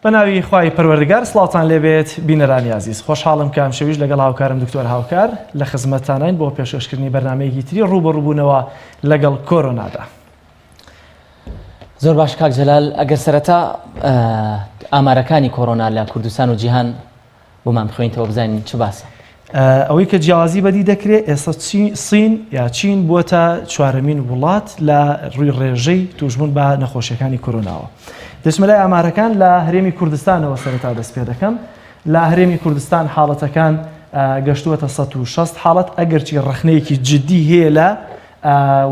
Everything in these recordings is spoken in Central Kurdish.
بەناوی خوای پەروەردگار سڵاوتان لێبێت بینەرانی عزیز خۆشحاڵم کە ئەم شەویش لەگەڵ هاوکارم دکتۆر هاوکار لە خزمەتتانین بۆ پێشکەشکردنی بەرنامەیەکی تری ڕوبەڕووبوونەوە لەگەڵ کۆرۆنادا. زۆر باش کاک جەلال، ئەگەر سەرەتا ئامارەکانی کۆرۆنا لە کوردستان و جیهان بۆمان بخوێنیتەوە بزانین چ باسە. ئەوەی کە جیاوازی بەدی دەکرێت ئێستا سین یا چین بووە چوارەمین وڵات لە ڕووی ڕێژەی توشبوون بە نەخۆشیەکانی کۆرۆناوە. دەچمە لای ئامارەکان لە هەرێمی کوردستانەوە سەرەتا دەست پێ دەکەم. لە هەرێمی کوردستان حاڵەتەکان گەشتووەتە 160 حاڵەت، ئەگەرچی ڕخنەیەکی جددی هەیە لە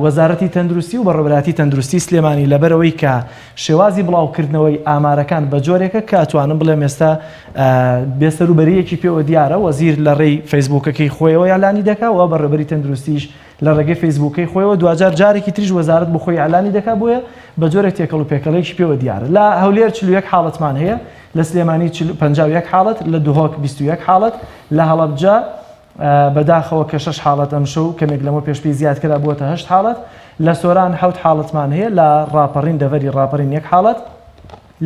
وەزارەتی تەندروستی و بەڕێوەبەراتی تەندروستی سلێمانی لەبەرەوەی کە شێوازی بڵاوکردنەوەی ئامارەکان بە جۆرێکە کە ئەتوانم بڵێم ئێستا بێسەروبەریەکی پێوە دیارە. وەزیر لە ڕێی فەیسبووکەکەی خۆیەوە یالانی دەکات و بەڕێوەبەری تەندروستیش لە ڕێگەی فەیسبووکەی خۆیەوە دوجار جارێکی تریش وەزارەت بۆ خۆی یالانی دەکات بۆیە بە جۆرێک تێکەڵ و پێکەڵێکی پێوە دیارە. لە هەولێر 41 حاڵەتمان هەیە، لە سلێمانی 51 حاڵەت، لە دوهۆک 21 حاڵەت، لە هەڵەبجە بەداخەوە کە 6 حاڵەت ئەمشەو کەمێک لەمە پێشبی زیادکرا بووەتە 8 حاڵەت، لە سۆران 7 حاڵەتمان هەیە، لە ڕاپەڕین دەڤەری ڕاپەڕین 1 حاڵەت،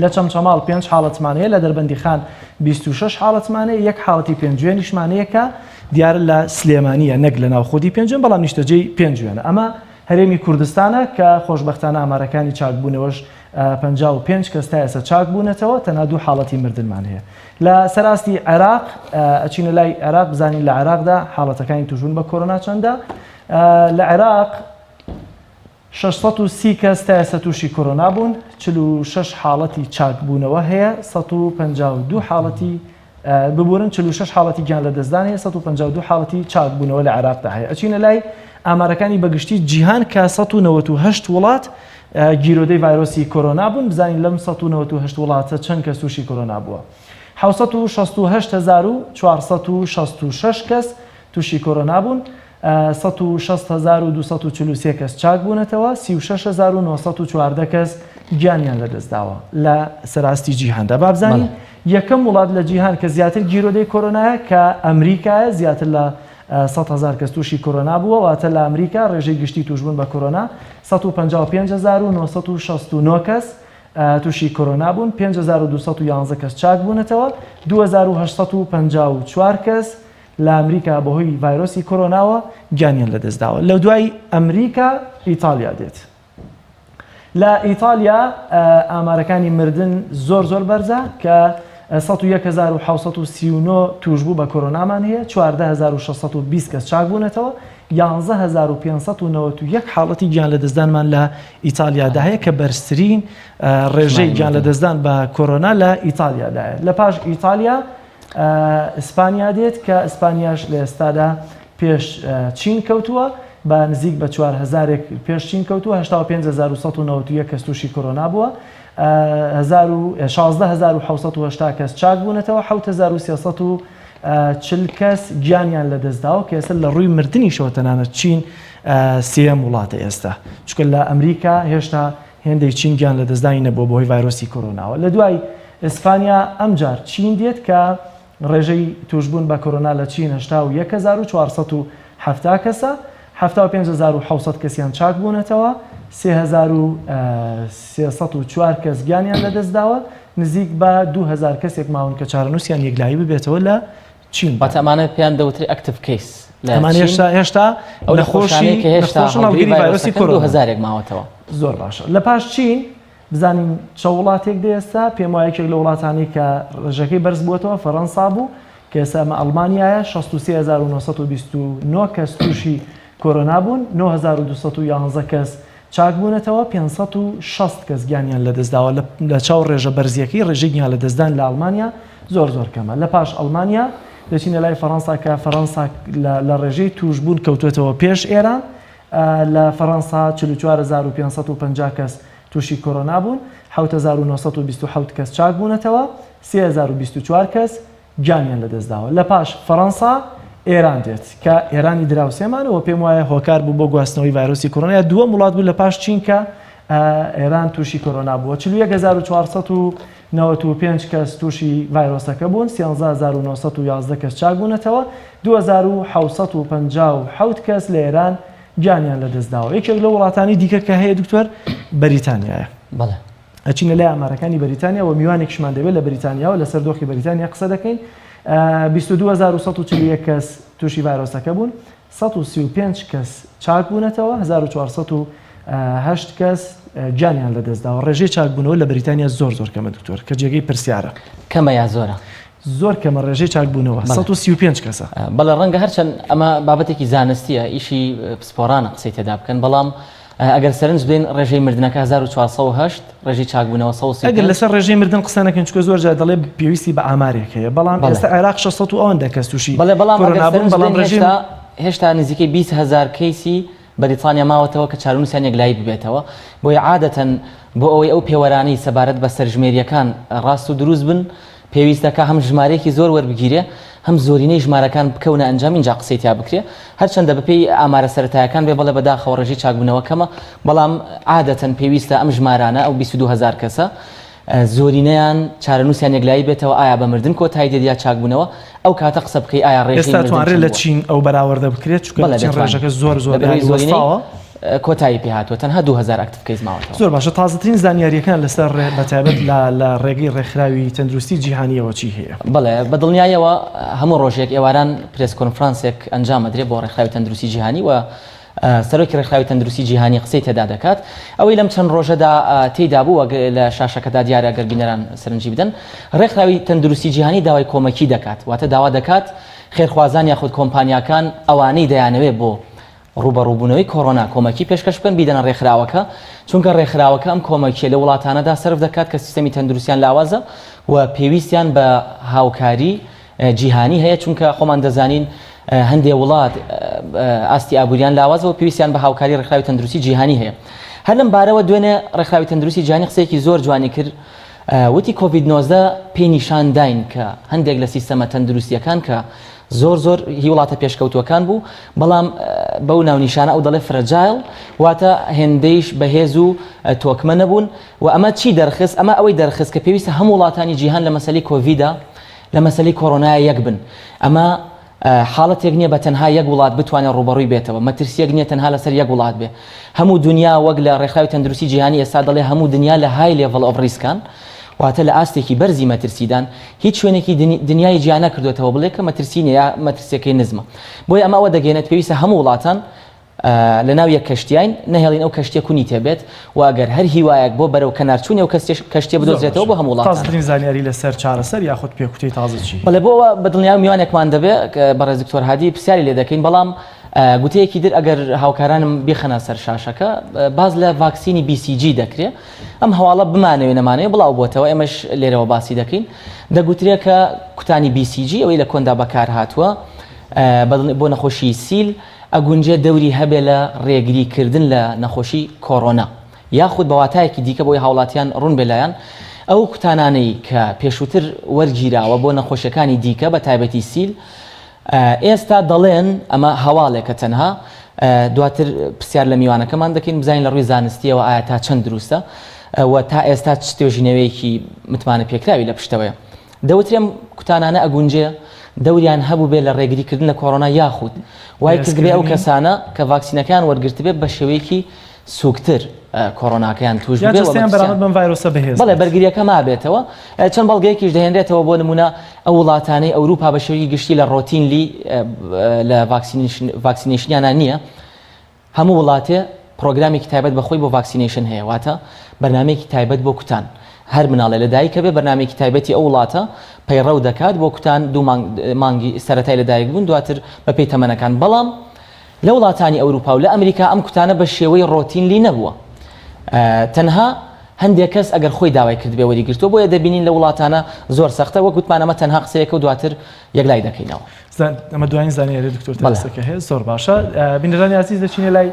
لە چەمچەماڵ 5 حاڵەتمان هەیە، لە دەربەندی خان 26 حاڵەتمان هەیە، 1 حاڵەتی پێنجوێنیشمان هەیە کە دیارە لە سلێمانیە نەک لە ناوخۆدی پێنجوێن، بەڵام نیشتەجێی پێنجوێنە. ئەمە هەرێمی کوردستانە کە خۆشبەختانە ئامارەکانی چاکبوونەوەش 55 کەس تا ئێستا چاک بوونەتەوە، تەنها 2 حاڵەتی مردنمان هەیە. لە سەراستی عێراق ئەچینە لای عێراق بزانین لە عێراقدا حاڵەتەکانی توشبوون بە کۆرۆنا چەندە. لە عێراق 630 کەس تا ئێستا تووشی کۆرۆنا بوون، 46 حاڵەتی چاکبوونەوە هەیە، 152 حاڵەتی ببورن، 46 حاڵەتی گیان لە دەستدان هەیە، 152 حاڵەتی چاکبوونەوە لە عێراقدا هەیە. ئەچینە لای ئامارەکانی بەگشتی جیهان کە 198 وڵات گیرۆدەی ڤایرۆسی کۆرۆنا بوون. بزانین لەم 198 وڵاتە چەند کەس تووشی کۆرۆنا بووە. 768,466 کەس تووشی کۆرۆنا بوون، 160,243 کەس چاک بوونەتەوە، 36,914 کەس گیانیان لەدەستداوە لە سەراستی جیهاندا. با بزانین یەکەم وڵات لە جیهان کە زیاتر گیرۆدەی کۆرۆنایە کە ئەمریکایە، زیاتر لە 100,000 کەس تووشی کۆرۆنا بووە، واتە لە ئەمریکا ڕێژەی گشتی توشبوون بە کۆرۆنا 155,969 کەس تووشی کۆرۆنا بوون، 5,211 کەس چاک بوونەتەوە، 2,854 کەس لە ئەمریکا بەهۆی ڤایرۆسی کۆرۆناوە گیانیان لەدەستداوە. لە دوای ئەمریکا ئیتالیا دێت. لە ئیتالیا ئامارەکانی مردن زۆر بەرزە کە 101,739 توشبوو بە کۆرۆنامان هەیە، 14,620 کەس چاک بوونەتەوە، 11,591 حاڵەتی گیان لەدەستدانمان لە ئیتالیادا هەیە کە بەرزترین ڕێژەی گیان لەدەستدان بە کۆرۆنا لە ئیتالیادایە. لە پاش ئیتالیا ئیسپانیا دێت کە ئیسپانیاش لە ئێستادا پێش چین کەوتووە، بە نزیک بە 4,000 پێش چین کەوتووە، 85,191 کەس تووشی کۆرۆنا بووە، 16,780 کەس چاک بوونەتەوە، 7,340 کەس گیانیان لەدەستداوە کە ئێستا لە ڕووی مردنیشەوە تەنانەت چین سێم وڵاتە ئێستا، چونکە لە ئەمریکا هێشتا هێندەی چین گیان لەدەستدانی نەبووە بۆهۆی ڤایرۆسی کۆرۆناوە. لە دوای ئیسپانیا ئەمجار چین دێت کە ڕێژەی توشبوون بە کۆرۆنا لە چین 1,470 کەسە، 75,700 کەسیان چاک بوونەتەوە، 3,304 کەس گیانیان لەدەستداوە، نزیک بە 2,000 کەسێک ماون کە چارەنووسیان یەکلایی ببێتەوە لە چین. بەتەمانە پێیان دەوتری ئەکتیڤ کەیس، ئەمان هێشتا ئەو نەخۆشی هەڵگیری ڤایرۆسی کۆرۆنا 2,000 ماوەتەوە. زۆر باشە. لە پاش چین بزانین چە وڵاتێک دێستا پێم وایە یەکێک لە وڵاتانی کە ڕێژەکەی بەرز بووەتەوە فەڕەنسا بوو کە ئێستا ئەمە ئەڵمانیایە، 63,929 کەس تووشی کۆرۆنا بوون، 9,211 کەس چاک بوونەتەوە، 560 کەس گیانیان لەدەستداوە. لە چاو ڕێژە بەرزیەکەی ڕێژەی گیان لەدەستدان لە ئەڵمانیا زۆر کەمە. لە پاش ئەڵمانیا دەچینە لای فەڕەنسا کە فەڕەنسا لە ڕێژەی توشبوون کەوتوێتەوە پێش ئێران. لە فەڕەنسا 44,550 کەس تووشی کۆرۆنا بوون، 7,927 کەس چاک بوونەتەوە، 3,024 کەس گیانیان لەدەستداوە. لە پاش فەڕەنسا ئێران دێت کە ئێرانی دراوسێمانەوە پێم وایە هۆکار بوو بۆ گواستنەوەی ڤایرۆسی کۆرۆنا، دووەم وڵات بوو لە پاش چین کە ئێران تووشی کۆرۆنا بووە، 41,495 کەس تووشی ڤایرۆسەکە بوون، 13,911 کەس چاک بوونەتەوە، 2,657 کەس لە ئێران گیانیان لەدەستداوە. یەکێک لە وڵاتانی دیکە کە هەیە دکتۆر بەریتانیایە. ئەچینە لای ئامارەکانی بەریتانیا و میوانێکشمان دەبێت لە بەریتانیا و لەسەر دۆخی بەریتانیا قسە دەکەین 22,141 کەس تووشی ڤایرۆسەکە بوون 135 کەس چاک بوونەتەوە 1408 کەس گیانیان لەدەستداوە ڕێژەی چاکبوونەوە لە بەریتانیا زۆر کەمە دکتۆر کە جێگەی پرسیارە کەمە یا زۆرە زۆر کەمە ڕێژەی چاکبوونەوە 135 کەسە بەڵێ ڕەنگە هەرچەند ئەمە بابەتێکی زانستیە ئیشی پسپۆرانە قسەی تێدا بکەن بەڵام ئەگەر سەرنج بین ڕێژەی مردنەکە 1408 ڕێژەی چاکبوونەوە 135 ئەگەر لەسەر ڕێژەی مردن قسە نەکەن چکە زۆر جار دەڵێ پێویستی بە ئامارێک هەیە بەڵام ئێستا عێراق 600 و ئەوەندە کەس تووشی بەڵام هێشتا نزیکەی 20,000 کەیسی بەریتانیا ماوەتەوە کە چارەنووسیان یەکلایی ببێتەوە بۆیە عادەتەن بۆ ئەوەی ئەو پێوەرانەی سەبارەت بە سەرژمێریەکان ڕاست و دروست بن پێویستەکە هەم ژمارەیەکی زۆر وەربگیرێ هەم زۆرینەی ژمارەکان بکەونە ئەنجام اینجا قسەی تیا بکرێ هەرچەندە بەپێی ئامارە سەرەتایەکان بێ بەڵێ بەداخەوە ڕێژەی چاکبوونەوە کەمە بەڵام عادەتەن پێویستە ئەم ژمارانە ئەو 22,000 کەسە زۆرینەیان چارەنووسیان یەکلایی بێتەوە ئایا بە مردن کۆتایی دێت یا چاکبوونەوە ئەو کاتە قسە بکەی ئایا ڕێژەی ئێستا توانرێت لە چین ئەو بەراوردە بکرێت چونکە چین ڕێژەکە زۆر وەستاوە کۆتایی پێهاتوە تەنها 2,000 ئاکتیڤ کەیس ماوەتەوە زۆر باشە تازەترین زانیاریەکان لەسەر بەتایبەت لە ڕێگەی ڕێکخراوی تەندروستی جیهانیەوە چی هەیە بەڵێ بە دڵنیایەوە هەموو ڕۆژێک ئێواران پرێس کۆنفرانسێک ئەنجام ئەدرێ بۆ ڕێکخراوی تەندروستی جیهانی و سەرۆکی ڕێکخراوی تەندروستی جیهانی قسەی تێدا دەکات ئەوەی لەم چەند ڕۆژەدا تێیدا بوو لە شاشەکەدا دیارە گەر بینەران سەرنجی بدەن ڕێکخراوی تەندروستی جیهانی داوای کۆمەکی دەکات واتە داوا دەکات خێرخوازان یاخود کۆمپانیاکان ئەوانەی دەیانەوێت بۆ ڕوبەڕووبوونەوەی کۆرۆنا کۆمەکی پێشکەش بکەن بیدەنە ڕێکخراوەکە چونکە ڕێکخراوەکە ئەم کۆمەکیە لە وڵاتانەدا سرف دەکات کە سیستەمی تەندروستیان لاوازە و پێویستیان بە هاوکاری جیهانی هەیە چونکە خۆمان دەزانین هەندێک وڵات ئاستی ئابووریان لاوازە و پێویستیان بە هاوکاری ڕێکخراوی تەندروستی جیهانی هەیە هەر لەم بارەوە دوێنێ ڕێکخراوی تەندروستی جیهانی قسەیەکی زۆر جوانی کرد وتی کۆڤید-19 پێی نیشان داین کە هەندێک لە سیستەمە تەندروستیەکان کە زۆر هی وڵاتە پێشکەوتوەکان بوو بەڵام بەو ناونیشانە ئەو دەڵێ فرەجایل واتە هێندەیش بەهێز و تۆکمە نەبوون و ئەمە چی دەرخست ئەمە ئەوەی دەرخست کە پێویستە هەموو وڵاتانی جیهان لە مەسەلەی کۆڤیدە لە مەسەلەی کۆرۆنای یەک بن ئەمە حاڵەتێک نییە بە تەنها یەک وڵات بتوانێت ڕوبەڕووی بێتەوە مەترسیەک نییە تەنها لەسەر یەک وڵات بێ هەموو دنیا وەک لە ڕێکخراوی تەندروستی جیهانی ئێستا دەڵێ هەموو دنیا لە های لێڤڵ ئۆف ریسکان واتە لە ئاستێکی بەرزی مەترسیدان هیچ شوێنێکی دنیای جیهان نەکردوێتەوە بڵێ کە مەترسینە یا مەترسیەکەی نزمە بۆیە ئەمە ئەوە دەگەێنێت پێویستە هەموو وڵاتان لە ناو یەک کەشتیان نەهێڵین ئەو کەشتیە کونی تێبێت و ئەگەر هەر هیوایەک بۆ بەرەو کەنارچوونی ئەو کەشتیە بدۆزرێتەوە بۆ هەموو وڵاتان تازەترین زانیاری لەسەر چارەسەر یاخود پێکوتەی تازە چی بەڵێ بۆەوە بە دڵنیا میوانێکمان دەبێت بەڕێز دکتۆر هادی پرسیاری لێ دەکەین بەڵام گوتەیەکی در ئەگەر هاوکارانم بخەنە سەر شاشەکە باز لە ڤاکسینی BCG دەکرێت ئەم هەواڵە بمانەوێ نەمانەوێ بڵاو بۆتەوە ئێمەش لێرەوە باسی دەکەین دەگوترێت کە کوتانی BCG ئەوەی لە کۆندا بەکار هاتووە بۆ نەخۆشی سیل ئەگونجێ دەوری هەبێ لە ڕێگریکردن لە نەخۆشی کۆرۆنا یاخود بەواتایەکی دیکە بۆی هاوڵاتیان ڕوون بێلایەن ئەو کوتانانەی کە پێشووتر وەرگیراوە بۆ نەخۆشیەکانی دیکە بە تایبەتی سیل ئێستا دەڵێن ئەمە هەواڵێکە تەنها دواتر پرسیار لە میوانەکەمان دەکەین بزانین لە ڕووی زانستیەوە ئایا تا چەند دروستە و تا ئێستا توێژینەوەیەکی متمانە پێکراوی لە پشتەوەیە دەوترێم کوتانانە ئەگونجێ دەوریان هەبوو بێ لە ڕێگریکردن لە کۆرۆنا یاخود وای کردبێ ئەو کەسانە کە ڤاکسینەکان وەرگرت بێت بە شێوەیەکی سوکتر کۆرۆناکەیان توش بڵێ بەرگریەکە مابێتەوە چەند بەڵگەیەکیش دەهێنرێتەوە بۆ نمونە ئەو وڵاتانەی ئەوروپا بە شێوەیەکی گشتی لە ڕۆتینلی لە ڤاکسینێشنیانە نییە هەموو وڵاتێ پرۆگرامێکی تایبەت بەخۆی بۆ ڤاکسینێشن هەیە واتە بەرنامەیەکی تایبەت بۆ کوتان هەر مناڵێ لەدایکە بێ بەرنامێکی تایبەتی ئەو وڵاتە پەیڕەو دەکات بۆ کوتان دوو مانگی سەرەتای لەدایک بوون دواتر بە پێی تەمەنەکان بەڵام لە وڵاتانی ئەوروپا و لە ئەمریکا ئەم کوتانە بە شێوەی ڕۆتینلی نەبووە تەنها هەندێک کەس ئەگەر خۆی داوای کرد بێ وەریگرتووە بۆیە دەبینین لە وڵاتانە زۆر سەختە وەک گوتمان ئەمە تەنها قسەیەکە و دواتر یەکلای دەکەینەوە ئەمە دوایین زانیاری دکتۆر تەلەسەکە هەیە زۆر باشە بینەرانی عزیز دەچینە لای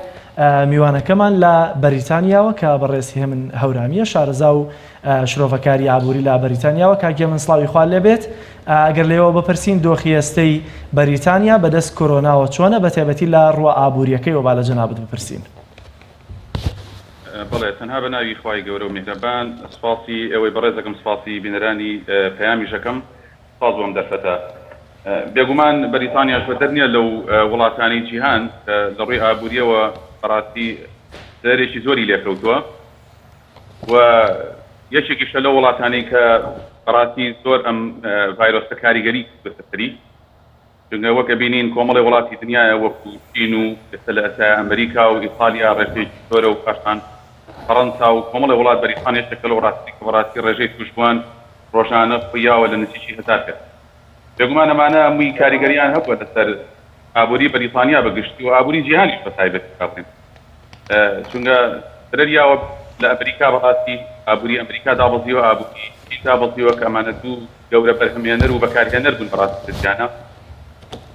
میوانەکەمان لە بەریتانیاوە کە بەڕێزی هێمن هەورامیە شارەزا و شرۆڤەکاری ئابووری لە بەریتانیاوە کاگێ من سڵاوی خوا لێبێت ئەگەر لێەوە بپرسین دۆخی ئێستەی بەریتانیا بەدەست کۆرۆناوە چۆنە بە تایبەتی لە ڕوە ئابووریەکەی و با لە جەنابەت بپرسین بەڵێ تەنها بە ناوی خوای گەورە و میهرەبان سپاسی ئەوەی بەڕێزەکەم سپاسی بینەرانی پەیامیشەکەم ساز بۆم دەرفەتە بێگومان بەریتانیاش بەدەر نییە لەو وڵاتانی جیهان لە ڕووی ئابووریەوە بەڕاستی سەرێکی زۆری لێکەوتووە و یەکێکیشە لە وڵاتانی کە بەڕاستی زۆر ئەم ڤایرۆسە کاریگەری بەسەری چونکە وەکە بینین کۆمەڵی وڵاتی دنیاە وەکو چین و ئێستا لە ئەسیا ئەمریکا و ئیتالیا ڕێژەیەکی زۆرە و پاشان فەڕەنسا و کۆمەڵی وڵات بەریتانیاشەکە لە وڵاتی ڕێژەی توشبووان ڕۆژانە خویاوە لە نزیکی هەزار کرد بێگومان ئەمانە هەمووی کاریگەریان هەبووە لەسەر ئابووری بەریتانیا بەگشتی و ئابووری جیهانیش بە تایبەتی بڵێن چونکە درەریاوە لە ئەمریکا بەڕاستی ئابووری ئەمریکا دابەزیوە ئابووری چین دابەزیوە کە ئەمانە دوو گەورە بەرهەمهێنەر و بەکارهێنەر بوون بەڕاستی جیهانە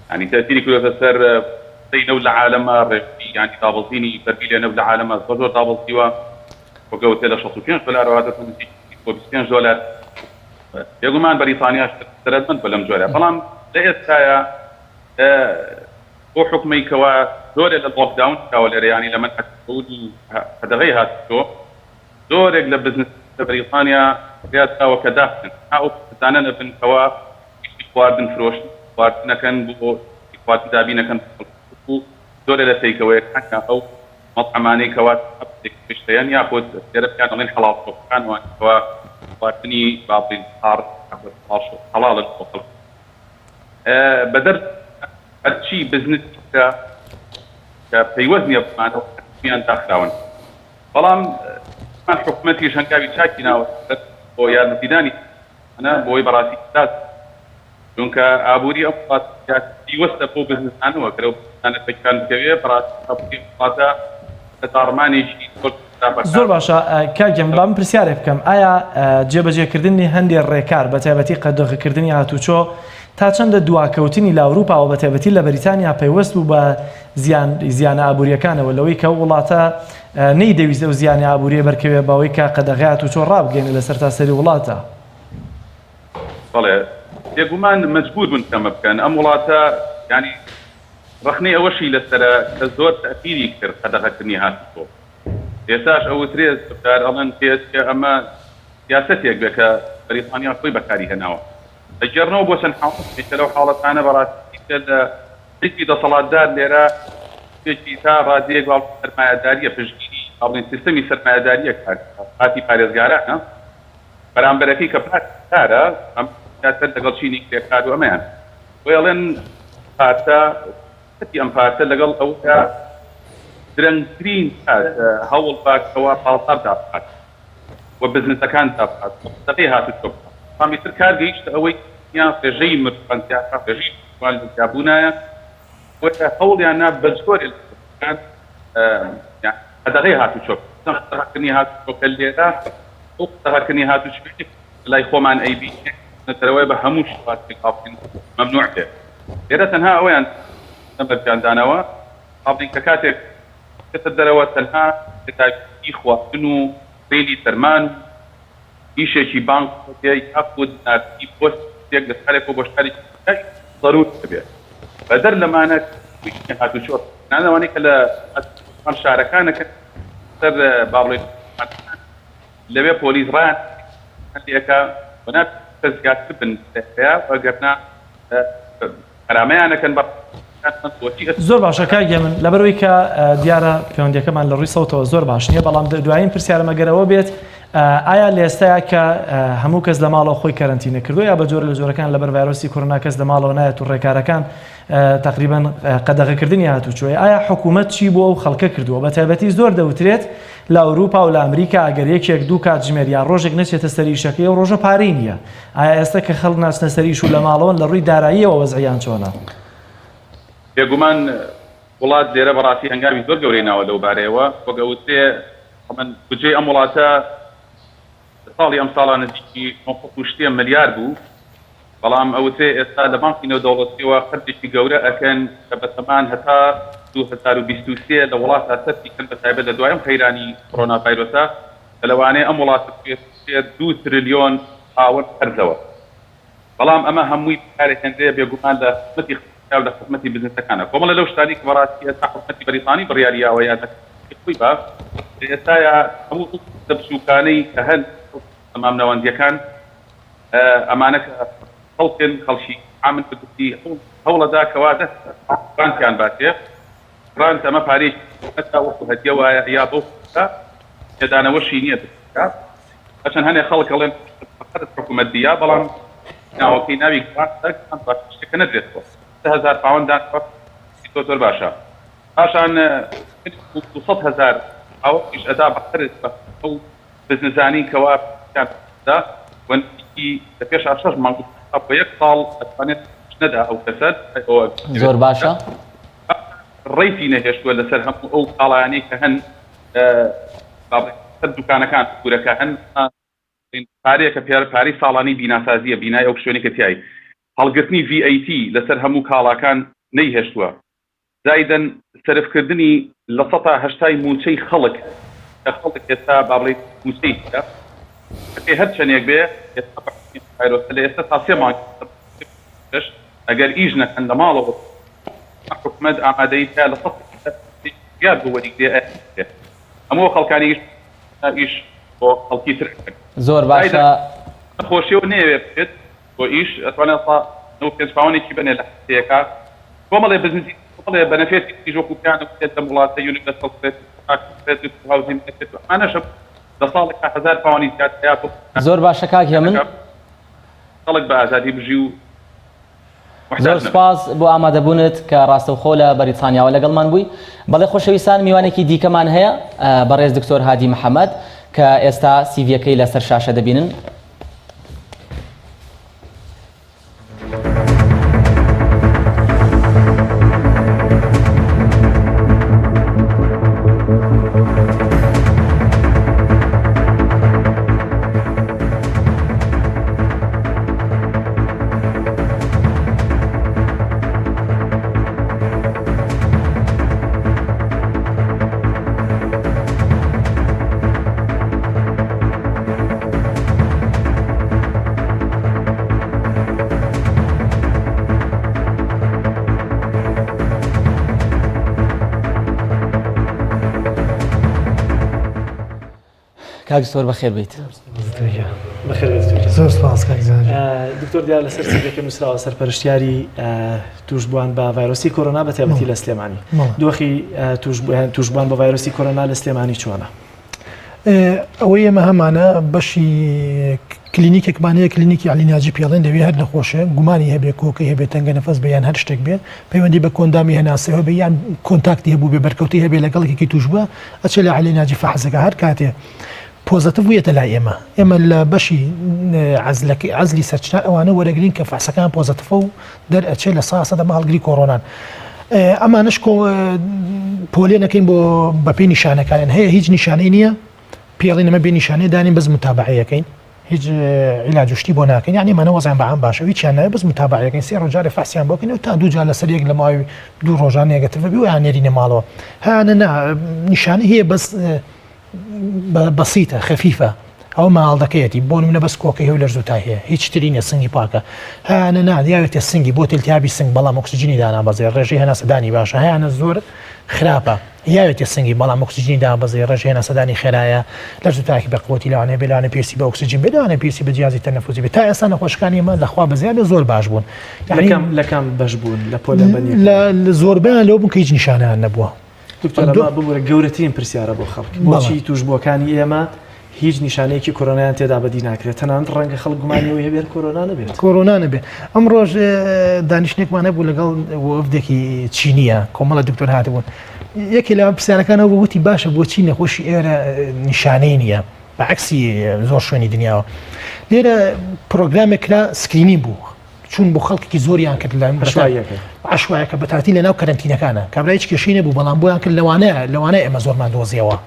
يعني تأثيري كله تسر زي نول العالم رشتي يعني دابلزيني بربيل نول العالم زوجور دابلزيوا وقوت له $500 وهذا $250 يقول ما بريطانيا اشترت من بلم جوله طبعا لقيت هيا هو حكمي كوا دور اللوك داون كوا يعني لما تقول هذا غير هذا دور البزنس بريطانيا رياسة وكدافن او تانا بن كوا واردن فروش وارتنا كان بو إخوات دابينا كان دولة لتيكوية حتى أو مطعماني كوات أبدك بشتيان يأخذ يرد كان من حلال كان وارتني بعض الصار حلال الوصل بدرت هالشيء بزنس كبيوزني بمعنى فيان تاخداون طالما ما حكمتي شنكابي شاكينا ويا المديناني أنا بوي براسي أستاذ چونکە ئابووری ئەم وەستە بۆ بزنسانەوە کە بزنسانە پێکان بکەوێ بەڕاستی وڵاتە لە داڕمانێکی زۆر باشە کاگەم با من پرسیارێک بکەم ئایا جێبەجێکردنی هەندێک ڕێکار بە تایبەتی قەدەغەکردنی هاتوچۆ تا چەندە دواکەوتنی لە ئەوروپا و بە تایبەتی لە بەریتانیا پەیوەست بوو بە زیانە ئابووریەکانەوە لەوەی کە وڵاتە نەیدەویست ئەو زیانی ئابووریە بەرکەوێ بەوەی کە قەدەغی هاتوچۆ ڕابگەێنێ لەسەر تاسەری وڵاتە بەڵێ بێگومان مجبور بوون کەمە بکەن ئەم وڵاتە ینی ڕخنەی ئەوەشی لەسرە کە زۆر تەئثیری کرد قەدەغەکردنی هاتوچۆ ئێستاش ئەوترێت بەکار ئەڵێن پێت کە ئەمە سیاسەتێک بێ کە بەریتانیا خۆی بەکاری هێناوە ئەگەڕنەوە بۆ چەند حاڵەتێکە لەو حاڵەتانە بەڕاستی کە لە پێکی دەسەڵاتدار لێرە پێکی تا ڕادەیەک سەرمایەداریە پشتگیری ئەڵێن سیستەمی سەرمایەداریە هاتی پارێزگارانە بەرامبەرەکەی کە پارە ئەم سیاست لەگەڵ چینی کرێکار و ئەمەیان وێڵێن پارتە ئەم پارتە لەگەڵ ئەوکە درەنگترین هەوڵ باکەوە پاڵسەر دابات و بزنسەکان دابات دەقی هاتوچۆ فامیتر کار گەیشتە ئەوەی یان ڕێژەی مرفەنسیاسا ڕێژەی والبوونایە هەوڵیان نا بەجۆرێ هەدەقی هاتوچۆ قەدەغەکردنی هاتوچۆکە لێرە ئەو قەدەغەکردنی هاتوچۆ لای خۆمان ئەیبی نەتەرەوەی بە هەموو شتێک قاپین مەمنوع بێ لێرە تەنها ئەویان بەرجاندانەوە قاپین کە کاتێک کەتە دەرەوە تەنها کتابی خواردن و فێلی دەرمان و ئیشێکی بانک یاخود ناردی پۆستێک لە سەرێک و بۆ شتێکی ضرور بێت بەدەر لەمانە هاتوچۆ نانەوانەی کە لە شارەکانەکە سەر باڵێ لەوێ پۆلیس ڕان هەندێکە بەنات تەزگاتر بن ئەگەرنا ئەرامەیانەکەن بە زۆر باشە کاگێ من لەبەرەوەی کە دیارە پەیوەندیەکەمان لە ڕووی سەوتەوە زۆر باش نییە بەڵام دوایین پرسیارەمەگەرەوە بێت ئایا لە ئێستایا کە هەموو کەس لە ماڵەوە خۆی کەرەنتینە کردو یا بە جۆرە لە جۆرەکان لەبەر ڤایرۆسی کۆرۆنا کەس لە ماڵەوە نایەت و ڕێکارەکان تقریبا قەدەغەکردنی هاتوچۆی ئایا حکوومەت چی بۆ ئەو خەڵکە کردووە بە تایبەتی زۆر دەوترێت لە ئەوروپا و لە ئەمریکا ئەگەر یەکێک دوو کات ژمێر یان ڕۆژێک نەچێتە سەری شەکەی و ڕۆژە پارەی نییە ئایا ئێستا کە خەڵک ناچنە سەریش و لە ماڵەوەن لە ڕووی داراییەوە وەزعیان چۆنە بێگومان وڵات لێرە بەڕاستی هەنگاوی زۆر گەورەی ناوە لەو بارەیەوە وەگەوتێ من بجێ ئەم وڵاتە ساڵی ئەم ساڵانە نزیکی 9 ملیار بوو بەڵام ئەوتێ ئێستا لە بانکی نێودەوڵەتیەوە خەرجێکی گەورە ئەکەن کە بەتەمان هەتا 2023 لە وڵات ئاسەتی کەن بە تایبەت لە دوایم خەیرانی کۆرۆنا ڤایرۆسە کە لەوانەیە ئەم وڵاتە 2 تریلیۆن ئاوەر قەرزەوە بەڵام ئەمە هەمووی کارێکەندەیە بێگومان لە خزمەتی خەڵک لە خزمەتی بزنسەکانە کۆمەڵە لەو شتانی کە بەڕاستی ئێستا حکومەتی بەریتانی بڕیاریاوە یا دەکەی بە ئێستایا هەموو دەبسووکانەی کە هەن تەمام نەوەندیەکان ئەمانە کە خەڵکن خەڵکی عامل بگوتی هەوڵەدا کەوا دەست ڕانتیان باتێ ڕانت ئەمە پارەی هەتا وەکو هەدیە وایە یا بۆ کێدانەوەشی نییە بکات عشان هەنێ خەڵک ئەڵێن حکوومەت دیا بەڵام ناوەکەی ناوی شتێکە نەدرێتەوە 10,000 پاوەند دانەوە زۆر باشە پاشان 200,000 ئەوش ئەدا بەخەر ئەو بزنزانی کەوا وەنکی لە پێش 6 مانگ بە 1 ساڵ ئەتوانێت نەدا ئەو کەسەت زۆر باشە ڕێیتی نەهێشتووە لەسەر هەموو ئەو کاڵایانەی کە هەن دوکانەکان کوورەکە هەن پارەیەکە پارەی ساڵانی بیناسازیە بینای ئەو شوێنی کە تیایی هەڵگرتنی VAT لەسەر هەموو کاڵاکان نەیهێشتووە زایدەن سەرفکردنی لە 180 موچەی خەڵک کە خەڵک ئێستا بابڵێ موچەی هەر چەندێک بێ لە ئێستا تا 3 مانگ ئەگەر ئیش نەکەن لە ماڵەوە حکومەت ئامادەی تا لە 100 زیاد بۆ وەریگرێ هەموو خەڵکانی ئیش بۆ خەڵکی تر زۆر باشە خۆشیەوە نەیەوێت بێت بۆ ئیش ئەتوانێت 95 پاوەندێکی بنێ لە هەفتەیەکە کۆمەڵێ بزنسی کۆمەڵێ بەنەفێتی تیژۆکوکیانە بێت لە وڵاتە یونیڤەرسەڵ ئەمانەشە لە ساڵێکا 1000 پاوەندی زیاد زۆر باشە کاکێ من خەڵک بە ئازادی بژی و زۆر سپاس بۆ ئامادەبوونت کە ڕاستەوخۆ لە بەریتانیاوە لەگەڵمان بووی بەڵێ خۆشەویستان میوانێکی دیکەمان هەیە بەڕێز دکتۆر هادی محەممەد کە ئێستا سیڤەکەی لەسەر شاشە دەبینن کاکسۆر بەخێر بیت زۆر سپاس دکتۆر دیار لەسەر سیڤەکە نووسراوە سەرپەرشتیاری توشبووان بە ڤایرۆسی کۆرۆنا بە تایبەتی لە سلێمانی دۆخی توشبووان بە ڤایرۆسی کۆرۆنا لە سلێمانی چۆنە؟ ئەوەی ئێمە هەمانە بەشی کلینیکێکمانەیە کلینیکی عەلیناجی پێڵێن دەوێت هەر نەخۆشە گومانی هەبێ کۆکەی هەبێت تەنگە نەفەس بەیان هەر شتێک بێت پەیوەندی بە کۆندامی هەناسەوە بە یان کۆنتاکتی هەبوو بێ بەرکەوتی هەبێ لەگەڵێکی توش بووە ئەچێ لە عەلیناجی فەحزەکە هەر کاتێ پۆزەتیڤ بوویەتە لای ئێمە لە بەشی عەزلی سەرچنا ئەوانە وەرەگرین کە فەحسەکان پۆزەتیڤە و دەرئەچێ لە ساسەدا ماڵگری کۆرۆنان ئەمانش پۆلێ نەکەین بۆ بەپێی نیشانەکانیان هەیە هیچ نیشانەی نییە پێڵین ئەمە بێ نیشانەی دانین بەس متابعەکەین هیچ عیلاجشتی بۆ ناکەین یعنی ئەمانە وەزیان بەعام باشە هیچیان نایە بەس متابعەکەین 3 ڕۆژارێ فەحسیان بۆکەین و تا 2 جار لەسەر یەک لە ماوەی 2 ڕۆژان نێگەتیڤ بێ و یان نێرینە ماڵەوە هانە نیشانەی هەیە بەس بەسیتە خەفیفە ئەو ماڵدەکەیەتی بۆ نمونە بەس کۆکەی هەو لەرزوتای هەیە هیچ ترینە سنگی پاکە هانە نادیاوێتە سنگی بۆ تلتیابی سنگ بەڵام ئۆکسجینی دانابەزێ ڕێژەی هەناسەدانی باشە هیانە زۆر خراپە یاوێتە سنگی بەڵام ئۆکسجینی دابەزێ ڕێژەی هەناسەدانی خێرایە لەرزوتاکی بە قوتی لەوانەیە بێلانە پێسی بە ئۆکسجین بێدانە پێسی بە جیازی تەنەفوسی بێت تا ئێستا نەخۆشەکانی ئەمە لەخوا بەزیادە زۆر باش بوون لەکەم بەش بوون لە پۆلەمبەنی لە زۆربیان لەو بوون کە هیچ نیشانەیان نەبووە دکتۆر ببوورە گەورەترین پرسیارە بۆ خەڵک بۆچی توشبووەکانی ئێمە هیچ نیشانەیەکی کۆرۆنایان تێدا بەدی ناکرێت تەنانەت ڕەنگە خەڵک گومانیەوە هەبێت کۆرۆنا نەبێت کۆرۆنا نەبێت ئەم ڕۆژ دانیشتێکمان هەبوو لەگەڵ وەفدێکی چینیە کۆمەڵە دکتۆر هاتبوون یەکی لە پرسیارەکانەوە وتی باشە بۆچی نەخۆشی ئێرە نیشانەی نییە بەعکسی زۆر شوێنی دنیاوە لێرە پرۆگرامێکرا سکرینی بوو چون بۆ خەڵکی زۆریان کرد لە عشوایەکە بە تاتی لە ناو کەرەنتینەکانە کابرا هیچ کێشەی نەبوو بەڵام بۆیان کرد لەوانەیە ئێمە زۆرمان دۆزیەوە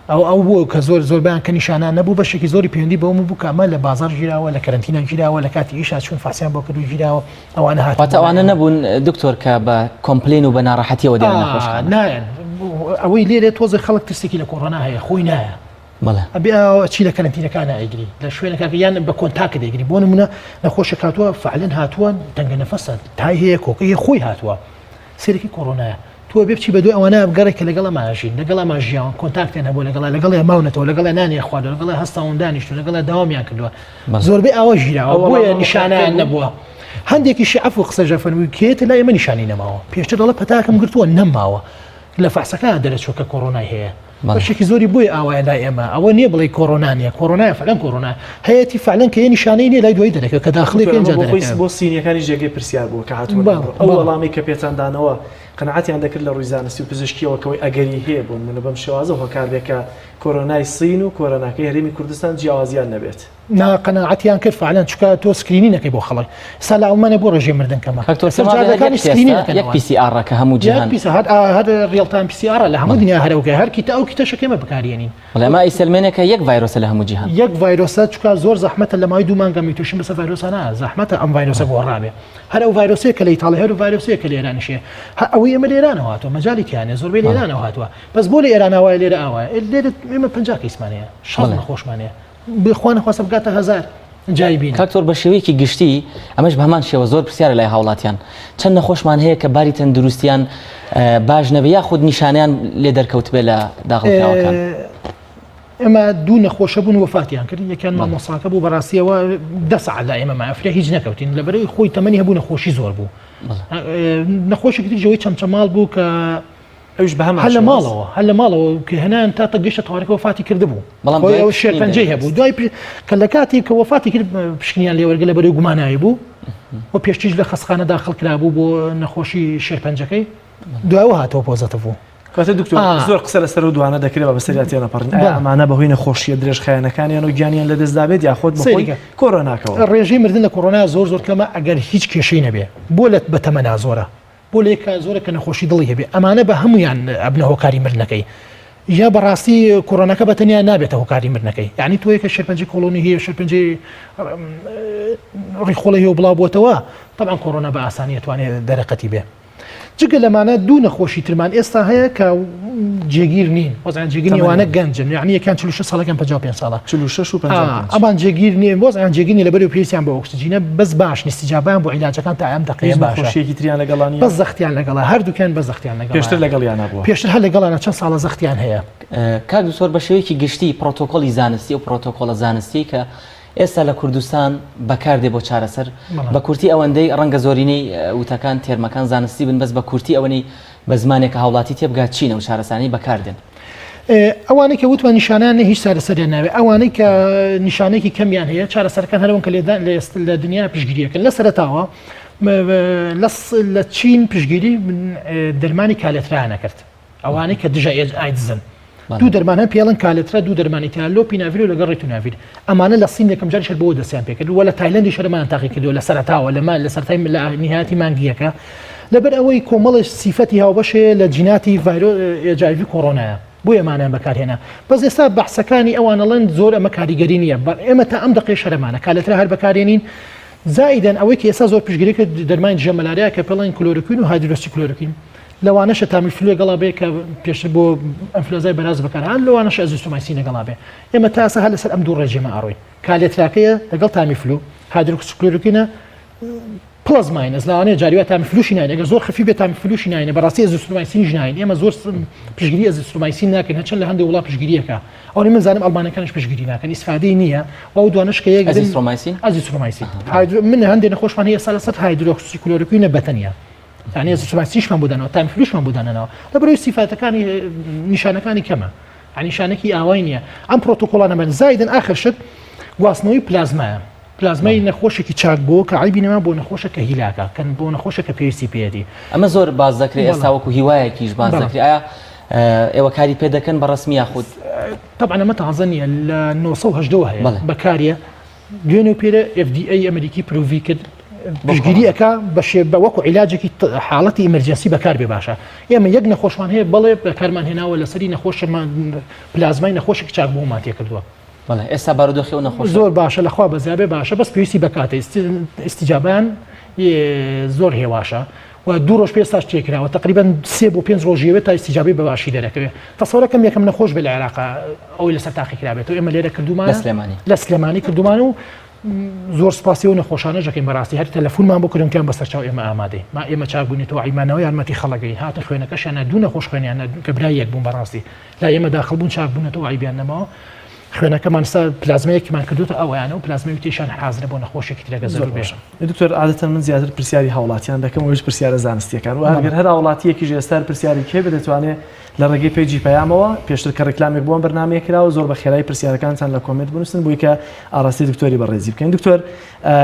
ئەو بوو کە زۆربیان کە نیشانان نەبوو بەشێکی زۆری پەیوەندی بەوم بوو کە ئەمە لە بازار ژیراوە لە کەرەنتینە ژیراوە لە کاتی ئیشا چون فاسیان بۆ کردو ژیراوە ئەوانە هاتواتە ئەوانە نەبوون دکتۆر کە بە کۆمپلین و بە ناڕەحەتیەوە دێن نەخۆشەکان نایەن ئەوەی لێرە تۆزە خەڵک ترسێکی لە کۆڕۆنا هەیە خۆی نایە بەڵێ چی لە کەرەنتینەکان ئەیگری لە شوێنەکە یان بە کۆنتاکت دەیگری بۆ نمونە نەخۆشە کاتووە فعلەن هاتووە تەنگە نەفەسە تای هەیە کۆکەی خۆی هاتووە سێرەکی کۆڕۆنایە تۆ بێ بچی بە دوای ئەوانە بگەڕێکە لەگەڵ ئەماژین لەگەڵ ئەماژیان کۆنتاکتیان هەبوو لەگەڵ ماونەتەوە لەگەڵ نانی خواردە لەگەڵ هەستاون دانیشتو لەگەڵ داوامیان کردووە زۆربەی ئەوە ژیراوە بۆیە نیشانیان نەبووە هەندێکیشی عەفو قسەژە فەرمووی کێتە لای ئێمە نیشانی نەماوە پێشتر دەڵێ پەتاکەم گرتووە نەماوە لە فەحسەکان دەرەچووە کە کۆڕۆنای هەیە بەشێکی زۆری بۆی ئاوایە لای ئێمە ئەوە نییە بڵێ کۆرۆنا نیە کۆرۆنایە فعلەن کۆرۆنا هەیەی فعلەن کە نیشانەی نیە لای دوای دەرەکە کە داخلی بۆ سینیەکانی ژێگەی پرسیار بوو کە هاتووە ئەو وەڵامی کە پێچاندانەوە قەنەعەتیان دەکرد لە ڕووی زانستی و پزیشکیەوەکەوەی ئەگەری هەیە بوون من بەم شێوازە هۆکار بێت کە کۆرۆنای سین و کۆرۆناکەی هەرێمی کوردستان جیاوازیان نەبێت قەنەعەتیان کرد فعلەن چونکە تۆ سکرینی نەکەی بۆ خەڵک سا لە ئەڵمانیا بۆ ڕێژەی مردن کەمە یەک PCR کە هەموو جیهان هەر ریڵ تایم PCR لە هەموو دنیا هەرەوەکە هەر کیتە ئەو کیتەشەکەمە بکارێنین وڵێمە ئیسلمێنێکە یەک ڤایرۆسە لە هەموو جیهان یەک ڤایرۆسە چونکە زۆر زەحمەتە لە ماوەی 2 مانگەمی تووشین بەسەر ڤایرۆسانە زەحمەتە ئەم ڤایرۆسە بۆ ڕابێ هەر ئەو ڤایرۆسەیە کە لە ئیتاڵی هەر ڤایرۆسەیە کە لە ئێرانیشێ ئەوەی ئێمە لێرانەوە هاتووە مەجالی تیانێ زۆربەی لێرانەوە هاتووە بەس بۆ لە ئێران ئاوایە لێرە ئاوایە لێرە ئێمە 50 کەیسمانەیە 60 نەخۆشمانەیە بخوا نەخواستە بگاتە 1000 جایبین کاکتۆر بە شێوەیەکی گشتی ئەمەش بە هەمان شێوە زۆر پرسیارە لای هاوڵاتیان چەند نەخۆشمان هەیە کە باری تەندروستیان باش نەبێ یاخود نیشانیان لێ دەرکەوت بێ لە داخڵکراوەکان ئێمە دوو نەخۆشە بوون وفاتیان کرد یەکیان مامۆساکە بوو بەڕاستیەوە 10 ساعت لە ئێمە مافرە هیچ نەکەوتین لەبەرەوەی خۆی تەمەنی هەبوو نەخۆشی زۆر بوو نەخۆشێکی تریژەوەی چەمچەماڵ بوو کە ئەوش بە هەر لە ماڵەوە کە هەنان تاتە گەشتە تاوارەکە وفاتی کرد بوو ئەو شێرپەنجەی هەبوو دوای کە لە کاتی کە وفاتی کرد پشکنیان لێوەرگە لە بەرەوەی گومانایی بوو و پێشتیش لە خەسخانە داخڵ کرابوو بۆ نەخۆشی شێرپەنجەکەی دوایەوە هاتەوە پۆزەتەوە کاتە دکتۆر زۆر قسە لەسەر و دوانە دەکرێت بە بەسەریاتیان نەپەڕین ئەمانە بەهۆی نەخۆشیە درێژخایەنەکانیان و گیانیان لە دەستدابێت یاخۆت بەهۆی کۆرۆناکەوە ڕێژەی مردن لە کۆرۆنا زۆر کەمە ئەگەر هیچ کێشەی نەبێ بۆ لە بەتەمەنا زۆرە بۆ لێکە زۆرە کە نەخۆشی دڵی هەبێ ئەمانە بە هەمویان ئەبنە هۆکاری مردنەکەی یا بەڕاستی کۆرۆناکە بەتەنیا نابێتە هۆکاری مردنەکەی یعنی تۆ یەکە شێرپەنجەی کۆڵۆنی هەیە شێرپەنجەی ڕیخۆڵی هەیە و بڵاو بۆتەوە طبعا کۆرۆنا بە ئاسانی دەتوانێت دەرەقەتی بێ جگە لەمانە دوو نەخۆشی ترمان ئێستا هەیە کە جێگیر نین وەزان جێگیری ئەوانە گەنجن یعنی یەکان 46 ساڵەکان 55 ساڵە 46 و 55 ئەمان جێگیر نیە وەزان جێگیری لەبەرەوەی پێویستیان بە ئۆکسجینە بەس باش نیستیجابیان بۆ عیلاجەکان تا ئەم دقیقە باشە نەخۆشیەکی تریان لەگەڵانی بەس زەختیان لەگەڵا هەردووکیان بە زەختیان لەگەڵ پێشتر لەگەڵیان نەبووە پێشتر هەر لەگەڵانە چەند ساڵە زەختیان هەیە کاک دکتۆر بە شێوەیەکی گشتی پرۆتۆکۆلی زانستی و پرۆتۆکۆلە زانستی کە ئێستا لە کوردستان بەکاردێ بۆ چارەسەر بە کورتی ئەوەندەی ڕەنگە زۆرینەی وتەکان تێرمەکان زانستی بن بەس بە کورتی ئەوەی بە زمانێکە هاوڵاتی تێبگات چینە و چارەسانی بەکاردێن ئەوانەی کە وتوان نیشانیان هیچ چارەسەریان ناوێت ئەوانەی کە نیشانێکی کەمیان هەیە چارەسەرەکان هەرەوەن کە لە دنیا پشگیریەکەن لە سەرەتاوە لە چین پشگیری دەرمانی کالێترایانە کرد ئەوانەی کە دژە ئایدزن دوو دەرمانە پێڵن کالێترا دوو دەرمانی تیالۆ پیناڤیر و لەگەڵ ڕێتوناڤیر ئەمانە لە سین یەکەم جاری شەر بۆ دەستیان پێ کرد وە لە تایلەندی شەرمان تاقی کردو لە سەرەتاوە لە سەرەتای لە نهایەتی مانگیەکە لەبەر ئەوەی کۆمەڵی سیفەتی هاوبەشێ لە جیناتی ڤایرۆسی کۆرۆنایە بۆ ئێمانیان بەکارهێنا بەس ئێستا بەحسەکانی ئەوانەڵەن زۆر ئەمە کاریگەری نییە ئێمە تا ئەم دقەی شەرەمانە کالێترا هەر بەکارێنین زائیدەن ئەوەی کە ئێستا زۆر پشگیریکە دەرمانی دژە مەلاریا کە پێڵێن کلۆروکوین و هایدرۆکسی کلۆروکین لەوانەشە تامیفلوێ گەڵا بێ کە پێشتر بۆ ئەنفلۆزای بەراز بەکارهان لەوانەش ئەزیستۆمایسین لەگەڵا بێ ئێمە تا ئێستا هەر لەسەر ئەم دوو ڕێژیمە ئاڕۆین کالێتراکەیە لەگەڵ تامیفلو هایدرۆکسی کلۆروکینە پلس ماینەس لەوانەیە جاریوە تامیفلوشی ناین ئەگەر زۆر خەفیف بێ تامیفلوشی ناینە بەڕاستی ئەزیستۆمایسینیش ناین ئێمە زۆر پشگیری ئەزیستۆمایسین ناکەین هەرچەند لە هەندێک وڵات پشگیریەکە ئەوەی من زانم ئەڵمانەکانش پشگیری ناکەن ئیسفادەی نییە و دوانش کە یەک ئەزیستۆمایسین من هەندێک نەخۆشمان هەیە سەر هایدرۆکسی کلۆروکینە بەتەنیا یعنی ئەزیستۆمایسینشمان بودانەوە تامیفلوشمان بودانەوە لەبەرەوەی سیفاتەکانی نیشانەکانی کەمە نیشانێکی ئاوای نییە ئەم پرۆتۆکۆڵانە من زایدن ئاخر شت گواستنەوەی پلازمایە پلازمای نەخۆشێکی چاک بۆ کە عیبی نەما بۆ نەخۆشە کە هیلاکە کەن بۆ نەخۆشە کە پێویستی پێدی ئەمە زۆر باز دەکرێت ئێستا وەکو هیوایەکیش باز دەکرێت ئایا ئێوە کاری پێ دەکەن بە ڕسمی یاخود طبعا ئەمە تازە نیە لە 1970 هەیە بەکاریە دوێنێ و پێرە FDA ئەمریکی پرۆڤی کرد پشگیری ئەکا بە وەکو عیلاجێکی حاڵەتی ئیمەرجەنسی بەکار بێ باشە ئێمە یەک نەخۆشمان هەیە بەڵێ بەکارمان هێناوە لەسەری نەخۆشمان پلازمای نەخۆشێکی چاک بۆمان تێ کردووە ئێستا بارودۆخی و نەخۆش زۆر باشە لەخوا بەزیابێ باشە بەس پێویستی بکاتە ئیستیجابیان زۆر هێواشە و دوو ڕۆژ پێستاش تێکراوە تقریبا 3 بۆ 5 ڕۆژیەوێت تا ئیستیجابی بەباشی دەرەکەوێت تەسەوەرەکەم یەکەم نەخۆش بێ لە عێراقا ئەوەی لەسەر تاقی کرابێتەوە ئێمە لێرە کردومان لە سلێمانی کردومان و زۆر سپاسی و نەخۆشانە ژەکەین بەڕاستی هەر تەلەفۆنمان بۆ کردنیان بەسەرچاو ئێمە ئامادەی ما ئێمە چاکبوونیتەوە عیمانەوە یارمەتی خەڵەکەی هاتە خوێنەکەشیانە دوو نەخۆش خوێنیانە کە برای یەک بوون بەڕاستی لا ئێمە داخڵ بوون چاکبوونەتەوە عیبیان نەماوە خوێنەکەمان سا پلازمەیەکمان کردوتە ئەویانە و پلازمەوتیشان حازرە بۆ نەخۆشێکی ترەگە زۆر بێژە. دکتۆر عادەتەن من زیاتر پرسیاری هاوڵاتیان دەکەم ئەوش پرسیارە زانستیەکان و هەرگەر هەر هاوڵاتیەکی ژێستار پرسیاری کێ دەتوانێت لە ڕێگەی پێیجی پەیامەوە پێشتر کە ڕێکلامێک بۆم بەرنامەیە کراوە زۆر بە خێرایی پرسیارەکانتان لە کۆمنت بنووسن بۆی کە ئاراستی دکتۆری بەڕێزی بکەین. دکتۆر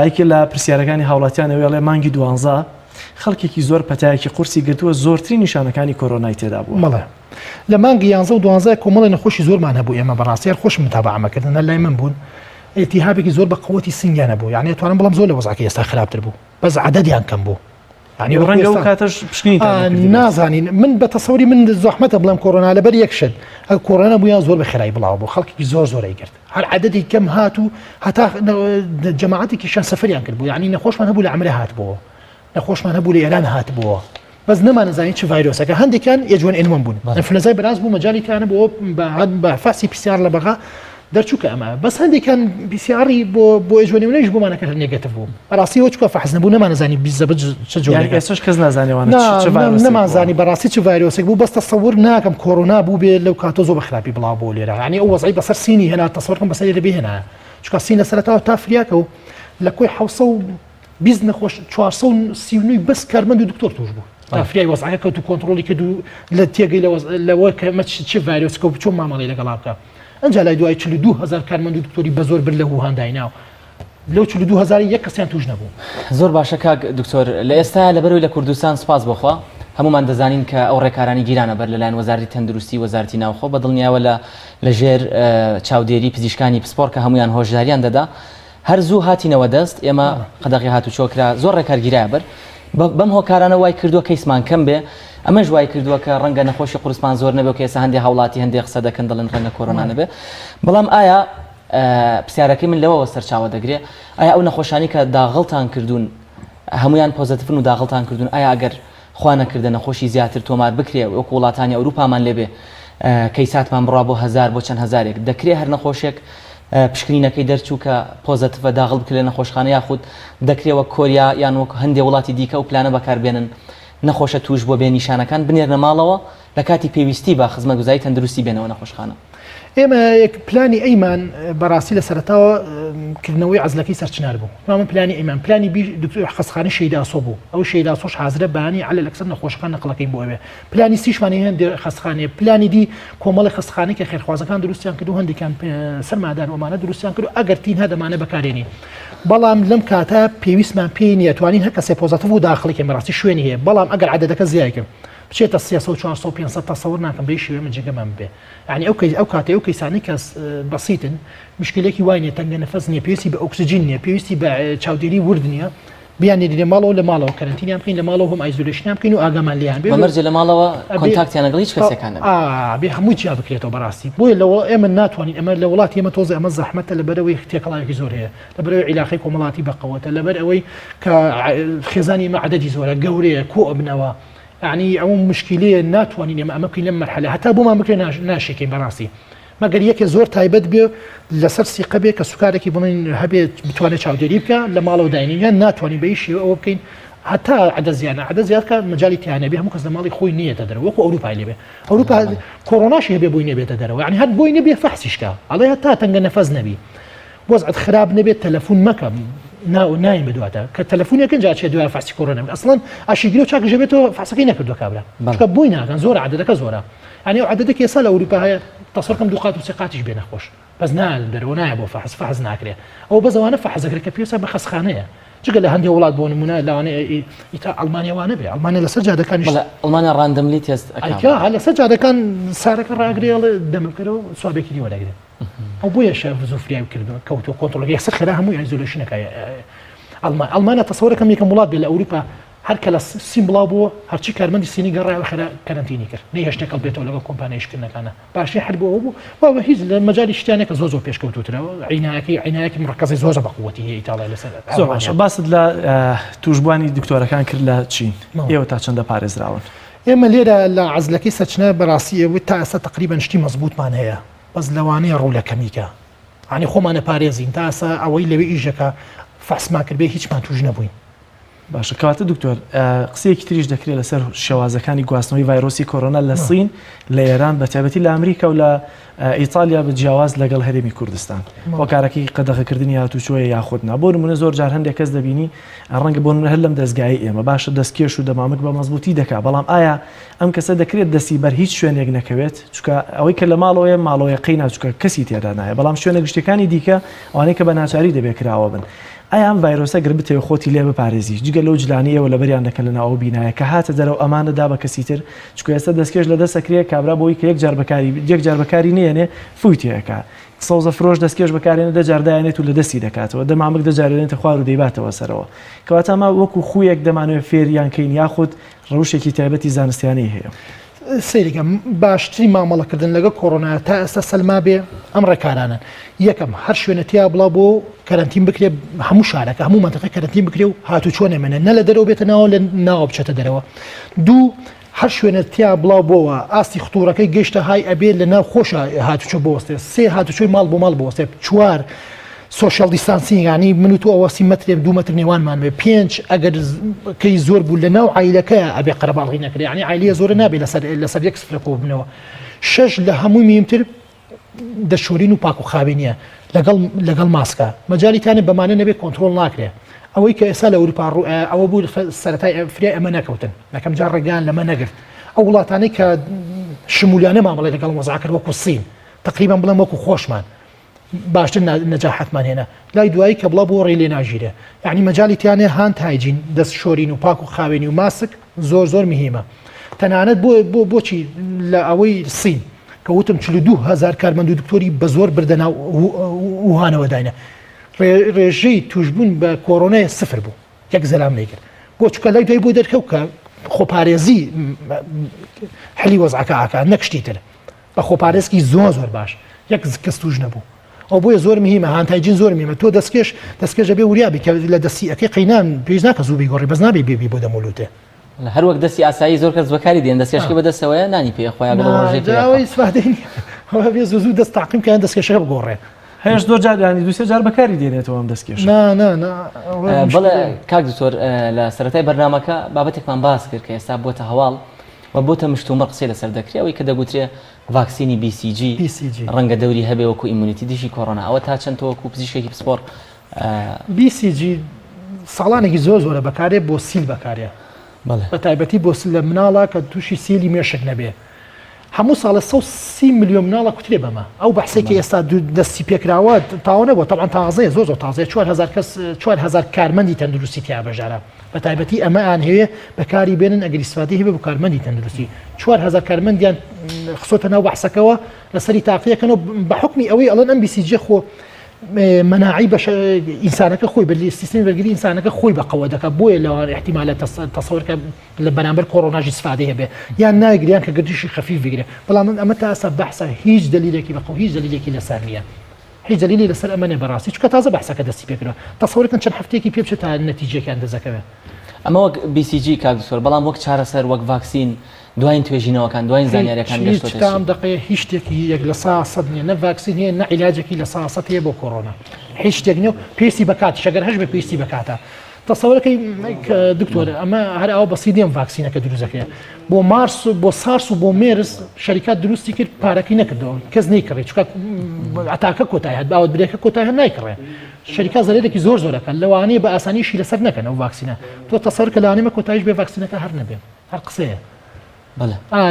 یەکێک لە پرسیارەکانی هاوڵاتیان ئەوێڵێ مانگی 12 خەڵکێکی زۆر پەتایەکی قورسی گرتووە زۆرترین نیشانەکانی کۆرۆنای تێدا بوو. مەڵێ لە مانگی 11 و 12 کۆمەڵی نەخۆشی زۆرمان هەبوو ئێمە بەڕاستی خۆش متابعەمەکردن لای من بوون ئێتیهابێکی زۆر بە قووەتی سنگیانە بوو یعنی توانم بڵام زۆر لە وەزعەکە ئێستا خراپتر بوو بەس عەدەدیان کەم بوو ینی ڕەنگە ئەو کاتەش پشکنیتان نازانین من بە تەسەوری من زەحمەتە بڵام کۆرۆنا لەبەر یەک شت ئەو کۆرۆنا بوویان زۆر بە خێرایی بڵاو بوو خەڵکی زۆرەی کرد هەر عەدەدی کەم هات و هەتا جەماعەتێکیشان سەفەریان کرد بوو یعنی نەخۆشمان هەبوو لە ئەمرە هاتبووە نەخۆشمان هەبوو لە ئێران هاتبووە بەس نەمانەزانین چ ڤایرۆسەکە هەندێکیان ئێجوان ئێنوان بوون ئەنفلەنزای بەراز بوو مەجاڵیکانە بە فاسی پیسیار لە بەغا دەرچووکە ئەمە بەس هەندێکان پیسیاری بۆ ئێجوانێونەیش بۆمانەکە نێگەتیڤ بوو بەڕاستی وەچکە فەحز نەبوو نەمانەزانی بیزەبەت چ جۆرێک ئێستاش کەس نازانێوانە نەمانزانی بەڕاستی چ ڤایرۆسێک بوو بەس تەسەوور ناکەم کۆرۆنا بوو بێ لەو کاتۆ زۆر بە خراپی بڵاو بۆ لێرە یعنی ئەو وەزعی بەسەر سینی هێنا تەسەوورکەم بەسەر لێرە بێ هێنا چکە سین لە سەرەتاوە تا فریاکە و لە کۆی 700 نەخۆش 439 بەس کارمەند و دکتۆر توش بوو تافریای وەزعەکە کەوت و کۆنتڕۆلی کرد و لە تێگەی لەوە کە چ ڤایرۆسکە و چۆن مامەڵی لەگەڵا بکە ئەنجا لای دوای 42,000 کارمەند و دکتۆری بە زۆر بر لە هوهان دایناو لەو 42,000 یەک کەسیان توش نەبوو. زۆر باشە کاک دکتۆر لە ئێستا لەبەرەوەی لە کوردستان سپاس بخوا هەمومان دەزانین کە ئەو ڕێکارانی گیرانە بەر لەلایەن وەزارەتی تەندروستی وەزارەتی ناوخۆ بە دڵنیاوە لە ژێر چاودێری پزیشکانی پسپۆڕ کە هەمویان هۆشداریان دەدا هەر زوو هاتینەوە دەست ئێمە قەدەغی هاتو چۆکرا زۆر ڕێکارگیرایە بەر بەم هۆکارانە وای کردووە کەیسمان کەم بێ ئەمەش وای کردووە کە ڕەنگە نەخۆشی قورسمان زۆر نەبێت کە ئێستا هەندێک هاوڵاتی هەندێک قسە دەکەن دەڵێن ڕەنگە کۆرۆنا نەبێ بەڵام ئایا پرسیارەکەی من لەوەوە سەرچاوە دەگرێت ئایا ئەو نەخۆشانی کە داغڵتان کردوون هەمویان پۆزتیڤن و داغڵتان کردوون ئایا ئەگەر خوا نەکردە نەخۆشی زیاتر تۆمار بکرێ وەکو وڵاتانی ئەوروپامان لێبێ کەیساتمان بڕوا بۆ 1000 بۆ چەند هەزارێک دەکرێت هەر نەخۆشێک پشکنینەکەی دەرچوو کە پۆزتیڤە داغڵ بکرێت لە نەخۆشخانە یاخود دەکرێەوە کۆریا یان وەک هەندێک وڵاتی دیکە و پلانە بەکاربێنن نەخۆشە توش بۆ بێ نیشانەکان بنێرنە ماڵەوە لە کاتی پێویستی بە خزمەتگوزاری تەندروستی بێنەوە نەخۆشخانە. ئێمە پلانی ئەیمان بەڕاستی لە سەرەتاوە کردنەوەی عەزلەکەی سەرچنار بوو من پلانی ئەیمان پلانی خەسخانەی شەیداسۆ بوو ئەو شەیداسۆش حازرە بانی علە لەکسەر نەخۆشەکان نەقڵەکەی بۆ ئەوێ پلانی سیشمانی هەندێ خەسخانەیە پلانی دی کۆمەڵی خەسخانەی کە خێرخوازەکان دروستیان کرد و هەندێکیان سەرمادار ومانە دروستیان کرد و ئەگەر تین هەدەمانە بەکارێنی بەڵام لەم کاتە پێویستمان پێی نیە توانین هەر کەسێ پۆزتیڤ و داخڵێکی بەڕاستی شوێنی هەیە بەڵام ئەگەر عەدەدەکە زیایکەم بچێتە 300 400 500 تەسەوور ناکەم بەی شێوێ من جێگەمان بێ یعنی ئەو کاتێ ئەو کەیسانەی کەس بەسیتن مشکلێکی وای نیە تەنگە نەفەس نییە پێویستی بە ئۆکسجین نییە پێویستی بە چاودێری ورد نییە بیان لێ ماڵەوە لە ماڵەوە کەرنتینیان بکەین لە ماڵەوە هەم ئایزۆلێشنیان بکەین و ئاگامان لیان بێ مەرجە لە ماڵەوە کۆنتاکتیان لەگەڵ هیچ کەسێکان بێ هەمووی چیا بکرێتەوە بەڕاستی بۆیە لەوە ئێمە ناتوانین ئەمە لە وڵاتی ئێمە تۆزە ئەمە زەحمەتە لەبەرەوەی تێکەڵاوێکی زۆر هەیە لەبەرەوەی عیلاقەی کۆمەڵاتی بەقەوەتە لەبەر ئەوەی کە خێزانی ئێمە عەدەدی زۆرە گەورەیە کۆ ئەبنەوە يعني ئەو مشکلەیە ناتوانین ئێمە ئەمە بکەین لەم مەرحەلە هەتا بۆمان بکرێ ناشێکین بەڕاستی مەگەر یەکێ زۆر تایبەت بێ لەسەر سیقە بێ کە سوکارێکی بڵین هەبێت بتوانێت چاودێری بکە لە ماڵەوە داینیان ناتوانین بەی شێوە ئەوە بکەین هەتا عەدە زیادکە مەجاڵی تیانە بێ هەموو کەس لە ماڵی خۆی نیەتە دەرەوە وەکو ئەوروپای لێبێ ئەوروپا کۆرۆناشی هەبێ بۆی نەبێتە دەرەوە یعنی هەر بۆی نەبێ فەحسیشکە ئەڵێ هەتا تەنگە نەفەس نەبی وەزعت خراپ نەبێت تەلەفۆن مەکەم نایم بدواتە کە تەلەفۆنێکن جا چێ دوای فاسی کۆرۆنا ئەسڵەن ئاشیگرێ و چاکە ژەبێتەوە فاسەکەی نەکردو کابرا چکە بۆی ناکەن زۆر عەدەدەکە زۆرە یعنی عەدەدێکی ئێستا لە ئەوروپا هەیە تەسەڵکەم دوو قات و سێ قاتیش بێ نەخۆش بەس دەرەوە نایە بۆ فەحز ناکرێت ئەو بەزەوانە فەحزەکرێت کە پێویستە بە خەسخانەیە چگە لە هەندێک وڵات بۆ نمونە لەوانەیە ئیتا ئەڵمانیاوانە بێ ئەڵمانیا لەسەر جادەکانی ئەڵمانیا ڕاندەملی تێست لەسەر جادەکان سارەکە ڕاگرێڵ دەمەکەرەوە سوابێکی دی وەرەگرێت ئەو بۆیە شەف زوفریای کردو کەوتۆ کۆنتڕۆڵەکە یەکسەر خێرا هەمووی ئایزۆلێشنەکە ئەڵمانیا تەسەوەرەکەم یەکەم وڵات بێ لە ئەوروپا هەر کە لە سیم بڵاو بووە هەرچی کارمەندی سینی گەڕایەوە خێرا کەرەنتینی کرد نەی هەشتێک بێتەوە لەگەڵ کۆمپانیایشکردنەکانە باشی هەر بۆەوە بوو وە هیچ لە مەجای شتیانێکە زۆر پێشکەوتوترەوە عینایەکی مڕکەزی زۆر بە قووەتی هەیە ئیتاڵای لەسەر زۆر باشە باست لە توشبوانی دکتۆرەکان کرد لە چین ئێوە تا چەندە پارێزراون ئێمە لێرە لە عەزلەکەی سەرچنە بەڕاستی ئەوەی تا ئێستا تقریبا شتی مەزبوطمان هەیە بەس لەوانەیە ڕوولەکەمیکە ینی خۆمانە پارێزین تا ئێستا ئەوەی لەوێ ئیژەکە فەحسمان کردبێ هیچمان توش نەبووین باشە کەواتە دکتۆر قسەیەکی تریش دەکرێت لەسەر شێوازەکانی گواستنەوەی ڤایرۆسی کۆرۆنا لە سین لە ئێران بە تایبەتی لە ئەمریکا و لە ئیتالیا بەجیاواز لەگەڵ هەرێمی کوردستان هۆکارەکەی قەدەغەکردنی هاتوچۆیە یاخودنا بۆ نمونە زۆر جار هەندێک کەس دەبینی ڕەنگە بۆ نمونە هەر لەم دەستگای ئێمە باشە دەستکێش و دەمامک بە مەزبوطی دەکات بەڵام ئایا ئەم کەسە دەکرێت دەستی بەر هیچ شوێنێک نەکەوێت چونکە ئەوەی کە لە ماڵەوەیە ماڵەوەیەقەی ناچووکە کەسی تێدا نایە بەڵام شوێنە گشتەکانی دیکە ئەوانەی کە بە ناچاری دەبێت کراوە بن ئایا ئەم ڤایرۆسە گەر بتەوێت خۆتی لێ بپارێزی جگە لەو جلانیەوە لە بەریان دەکەن لە ناوە بینایە کە هاتە دەرەوە ئەمانەدا بە کەسی تر چکە ئێستا دەستکێش لە دەستەکرێت کابرا بۆی کە یەک جار بەکاری نێنێ فوتیەکە سەوزە فرۆش دەستکێش بەکارێنە دەجاردایانێت و لە دەستی دەکاتەوە دەمامک دەجارێنێتە خوار و دەیباتەوە سەرەوە کەواتە ئەمە وەکو خویەک دەمانوێت فێریانکەین یاخود ڕەوشێکی تایبەتی زانستیانەی هەیە سەیریگەم باشتری مامەڵەکردن لەگە کۆڕۆنا تا ئێستا سەلما بێ ئەم ڕێکارانە یەکەم هەر شوێنەتیا بڵا بۆ کەرەنتین بکرێ هەموو شارەکە هەموو منتەقەی کەرەنتین بکرێ و هاتوچۆ نەمێنێ نە لە دەرەوە بێتە ناوە لە ناوە بچێتە دەرەوە دوو هەر شوێنەتیا بڵاو بۆەوە ئاستی خطورەکەی گەیشتە های ئەبێ لە ناو خۆشە هاتوچۆ بۆستێ سێ هاتوچۆی ماڵ بۆ ماڵ بۆستێ چوار سوشال دیستانسینگ ینی من و تو ئەوەسی مەترێ 2 مەتر نێوانمان بێ 5 ئەگەر کەی زۆر بوو لە ناو عیلەکە ئەبێ قەرەباڵغی نەکرێ ینی عیلیە زۆرە نابێ لەسەر یەک سفرە کۆ بنەوە 6 لە هەمووی میمتر دەشۆرین و پاک و خاوێنیە لەگەڵ ماسکە مەجالیتانە بەمانە نەبێت کۆنتترۆل ناکرێ ئەوەی کە ئێستا لە ئەوروپا ئەوە بوو سەرەتای فرێ ئەمە نەکەوتن نەکەم جار ڕێگان لەمە نەگرت ئەو وڵاتانەی کە شمولیانە مامەڵێ لەگەڵ وەزعکرد وەکو سین تقریبا بڵێم وەکو خۆشمان باشتر نەجاحەتمان هێنا لای دوایی کە بڵا بۆ ڕێ لێ ناژیرێ یعنی مەجالیتیانێ هاند هایجین دەست شۆرین و پاک و خاوێنی و ماسک زۆر میهمە تەنانەت بۆچی لە ئەوەی سین کە وتم 42,000 کارمەند و دکتۆری بە زۆر بردەنا وهانەوە داینە ڕێژەی توشبوون بە کۆڕۆنای سفر بوو یەک زەلام نەیکرد بۆ چکە لای دوای بۆ دەرکەوت کە خۆپارێزی حلی وەزعەکە ئاکات نەکشتی تر بە خۆپارێزکی زۆر باش یەک کەس توش نەبوو ئەو بۆیە زۆر میهمە هانتایجین زۆر میهمە تۆ دەستکێش بێ وریابی کە لە دەستی ئەەکەی قەینان پێویست ناکە زوو بیگۆڕی بەس نابێ بێبی بۆ دەمولوتێ هەر وەک دەستی ئاسایی زۆر کەس بەکاری دێن دەستکێشکی بەدەستەوەیە نانی پێ خۆیان زوو دەست تاقیم کەیان دەستکێشەکە بگۆڕێ هەیەش زۆر جارانی دوسێ جار بەکاری دێنێتەوە ئەم دەستکێش بەڵێ کاک دکتۆر لە سەرەتای بەرنامەکە بابەتێکمان باس کرد کە ئێستا بۆتە هەواڵ و بۆتە مشتومە قسەی لەسەر دەکرێت ئەوەی کە دەگوترێ ڤاکسینی BCG ڕەنگە دەوری هەبێ وەکو ئیمونیتی دیشی کۆڕۆنا ئەوە تا چەند وەکو پزیشکێکی پسپۆر BCG ساڵانێکی زۆرە بەکارێ بۆ سیل بەکارێ بە تایبەتی بۆ لە مناڵە کە تووشی سیلی مێشک نەبێ هەموو ساڵە 130 میلیۆن مناڵە کوترێ بەمە ئەو بەحسێکی ئێستا دەستی پێکراوە تاوە نەبووە تەڵان تازەیە زۆر تازەیە 4,000 کارمەندی تەندروستی تیا بەژارە بە تایبەتی ئەمەیان هەیە بەکاری بێنن ئەگەر ئیسفادەی هەبێ بۆ کارمەندی تەندروستی 4,000 کارمەندیان خسۆتە ناو بەحسەکەەوە لەسەری تاقیەکەنەوە بە حکمی ئەوەی ئەڵەن ئەم BCG خۆ مناعی بەش ئینسانەکە خۆی بە سیستمی بەرگری ئینسانەکە خۆی بەقەوە دەکات بۆیە لەوان احتیمالە تەسەورکە لە بەرامبەر کۆڕۆناژی استفادە هەبێ یان ناگریان کە گردشی خەفیف بگرێ بەڵام ئەمە تا ئێستا بەحسە هیچ دلیلێکی بەقەو هیچ دلیلێکی لەسەر نییە هیچ دلیلی لەسەر ئەمە نێ بەڕاستی چکە تازە بەحسەکە دەستی پێکردەوە تەسەورکەن چەند هەفتەیەکی پێ بچێت تا نەتیجەکان دەزەکەوێت ئەمە وەک BCG کاک دکتۆر بەڵام وەک چارەسەر وەک ڤاکسین دوایین توێژینەوەکان دوایین زانیاریەکان هیچ دقەیە هیچ شتێکی یەک لە 100 نیە نە ڤاکسین هەیە نە عیلاجێکی لە 100 هەیە بۆ کۆڕۆنا هیچ شتێک نیە و پێویستی بەکات شەگەر هەش بە پێویستی بەکاتە تەسەورەکەی دکتۆرە ئەمە هەر ئەو بەسی دێم ڤاکسینەکە دروستەکرێ بۆ مارس بۆ سارس و بۆ مێرس شەریکات دروستی کرد پارەکەی نەکردەوە کەس نەیکڕێت چکە ئەتاکە کۆتای هەت باوت برێکە کۆتای هەر نایکڕێ شەریکات زەرێکی زۆرەکەن لەوانەیە بە ئاسانیشی لەسەر نەکەن ئەو ڤاکسینە تۆ تەسەور کە لەوانەیە کۆتایش بێ ڤاکسینەکە هەر نەبێ هەر قسەیە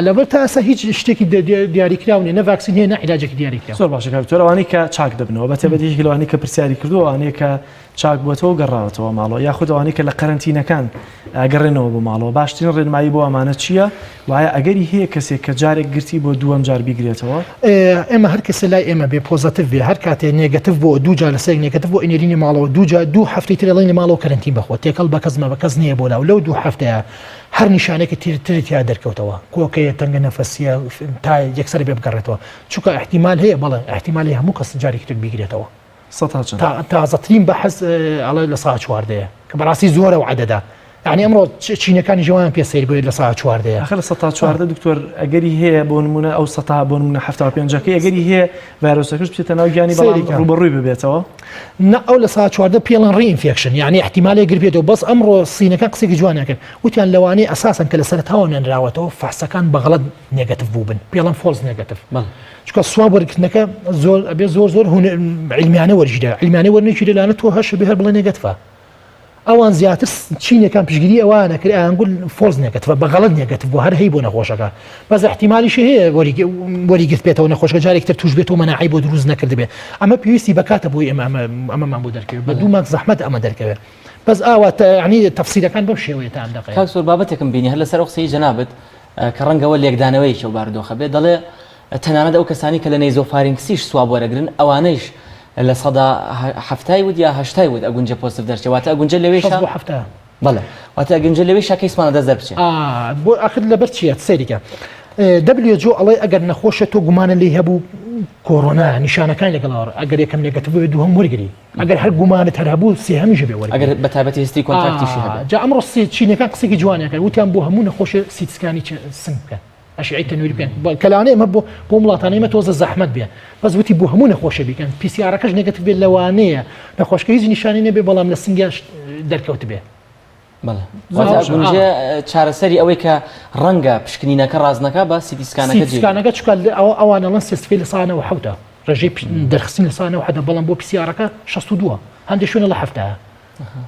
لەبەر تا ئەسا هیچ شتێکی دیاریکراونێ نە ڤاکسین هەیە نە عیلاجێکی دیاریکرا زۆر باشە کاکتۆر ئەوانەی کە چاک دەبنەوە بە تایبەتی لەوانەی کە پرسیاری کردو ئەوانەیە کە چاک بووەوە گەڕاوەتەوە ماڵەوە یاخود ئەوانەی کە لە قەرەنتینەکان ئەگەڕێنەوە بۆ ماڵەوە باشترین ڕێنمایی بۆ ئەمانە چییە وایە ئەگەری هەیە کەسێک کە جارێک گرتی بۆ دووەم جار بیگرێتەوە ئێمە هەر کەسە لای ئێمە بێ پۆزەتیڤ بێ هەر کاتێ نێگەتیڤ بۆ دوو جار لەسەر نێگەتیڤ بۆ ئینێرینی ماڵەوە دوو هەفتەی تر لەڵێنی ماڵەوە کەرەنتین بەخۆ تێکەڵ بە کەس بە کەس نییە بۆ لەو دوو هەفتەیە هەر نیشانێکی تریا دەرکەوتەوە کۆکەیە تەنگە نەفەسیە تا یەکسەر بێ بگەڕێتەوە چونکە احتیمال هەیە بەڵێ احتیمالی هەموو کەس جارێکی تر بیگرێتەوە تازەترین بەحەز ئەڵێ لە ساعت 14 کە بەڕاستی زۆرە و عەدەدا يعني ئەمڕۆ چینەکانی جوان پێ سەیر بێت لە ساعت 14 آخر 14 دکتۆر ئەگەری هەیە بۆ نمونە ئەو 100 بۆ نمونە 75 ئەگەری هەیە ڤایرۆسەکەش بچێتە ناو گیانی بەڵام ڕوبەڕووی ببێتەوە ئەو لە ساعت 14 پێڵەن ڕئینفێکشن یعنی احتیمالێ گربێتەوە بەس ئەمڕۆ سینەکە قسێکی جوانیان کرد وتیان لەوانەیە ئەساسن کە لە سەرتاوە نێنراوەتەوە فحسەکان بەغەڵەت نێگەتیڤ بوو بن پێڵەن فۆلس نێگەتیڤ چونکە سواب وەرگرتنەکە زۆر ئەبێ زۆر علمیانە وەرجیدا علمیانە وەرنێکی لەلانە تۆ هەش بێ هەر بڵێ نێگەتیڤە ئەوان زیاتر چینەکان پشگیری ئەوانە کرد ئەنگول فۆلس نێگەتیڤە بەغەڵەت نێگەتیڤ بۆ هەر هەی بۆ نەخۆشەکە بەس احتیمالیشی هەیە وەریگرت بێتەوە نەخۆشەکە جارێکتر توش بێتەوە مەناعی بۆ دروست نەکرد بێ ئەمە پێویستی بەکاتە بۆی ئەمەمان بۆ دەرکەوێت بە 2 مانگ زەحمەت ئەمە دەرکەوێت بەس ئاوا ینی تەفسیرەکان بەم شێوەیەتان دەقێت کاک زۆر بابەتێکم بینی هەر لەسەر قسەی جەنابەت کە ڕەنگەوە لێکدانەوەی شەو بارودۆخە بێت دەڵێ تەنانەت ئەو کەسانی کە لە نەیزۆفارینکسیش سواب وەرەگرن ئەوانەیش لە سەدا هەفتای ود یا هەشتای ود ئەگونجە پۆزتیڤ دەرچێت واتە ئەگونجە لەوێشە هەفتە بەڵێ واتە ئەگەنجە لەوێشە کەیسمانە دەست دەربچێت بۆ ئاخر لەبەر چیە سەیریکە WHO ئەڵێ ئەگەر نەخۆشە تۆ گومانە لێ هەبوو کۆرۆنا نیشانەکان لەگەڵاوە ئەگەر یەکەم نێگەتیڤ بێت دووهەم وەرگری ئەگەر هەر گومانت هەر هەبوو سێهەمیش بێ وەرگری ئەگەر بەتابەتی هستی کۆنتاکتیشی هەبێت جا ئەمڕۆ چینەکان قسێکی جوانیان کرد وتیان بۆ هەموو نەخۆشە سیتسکانی سنگ بکەن ئەشعەی تەنووری بکەن کەلانەیە ئەمە بۆ وڵاتانەی ئێمە تۆزە زەحمەت بێ بەس وتی بۆ هەموو نەخۆشە بیکەن پیسیارەکەش نێگەتیڤ بێت لەوانەیە نەخۆشکە هیچ نیشانی نەبێ بەڵام لە سنگیاش دەرکەوت بێ گونجێ چارەسەری ئەوەی کە ڕەنگە پشکنینەکە ڕازنەکە بە سیتسکانەکە چکە ئەوانەڵەن سێستفێ لە سانەوە حوتە ڕێژەی دەرخستن لە سانەوە حەدە بەڵام بۆ پیسیارەکە 62 هەندێک شوێنە لە هەفتەیە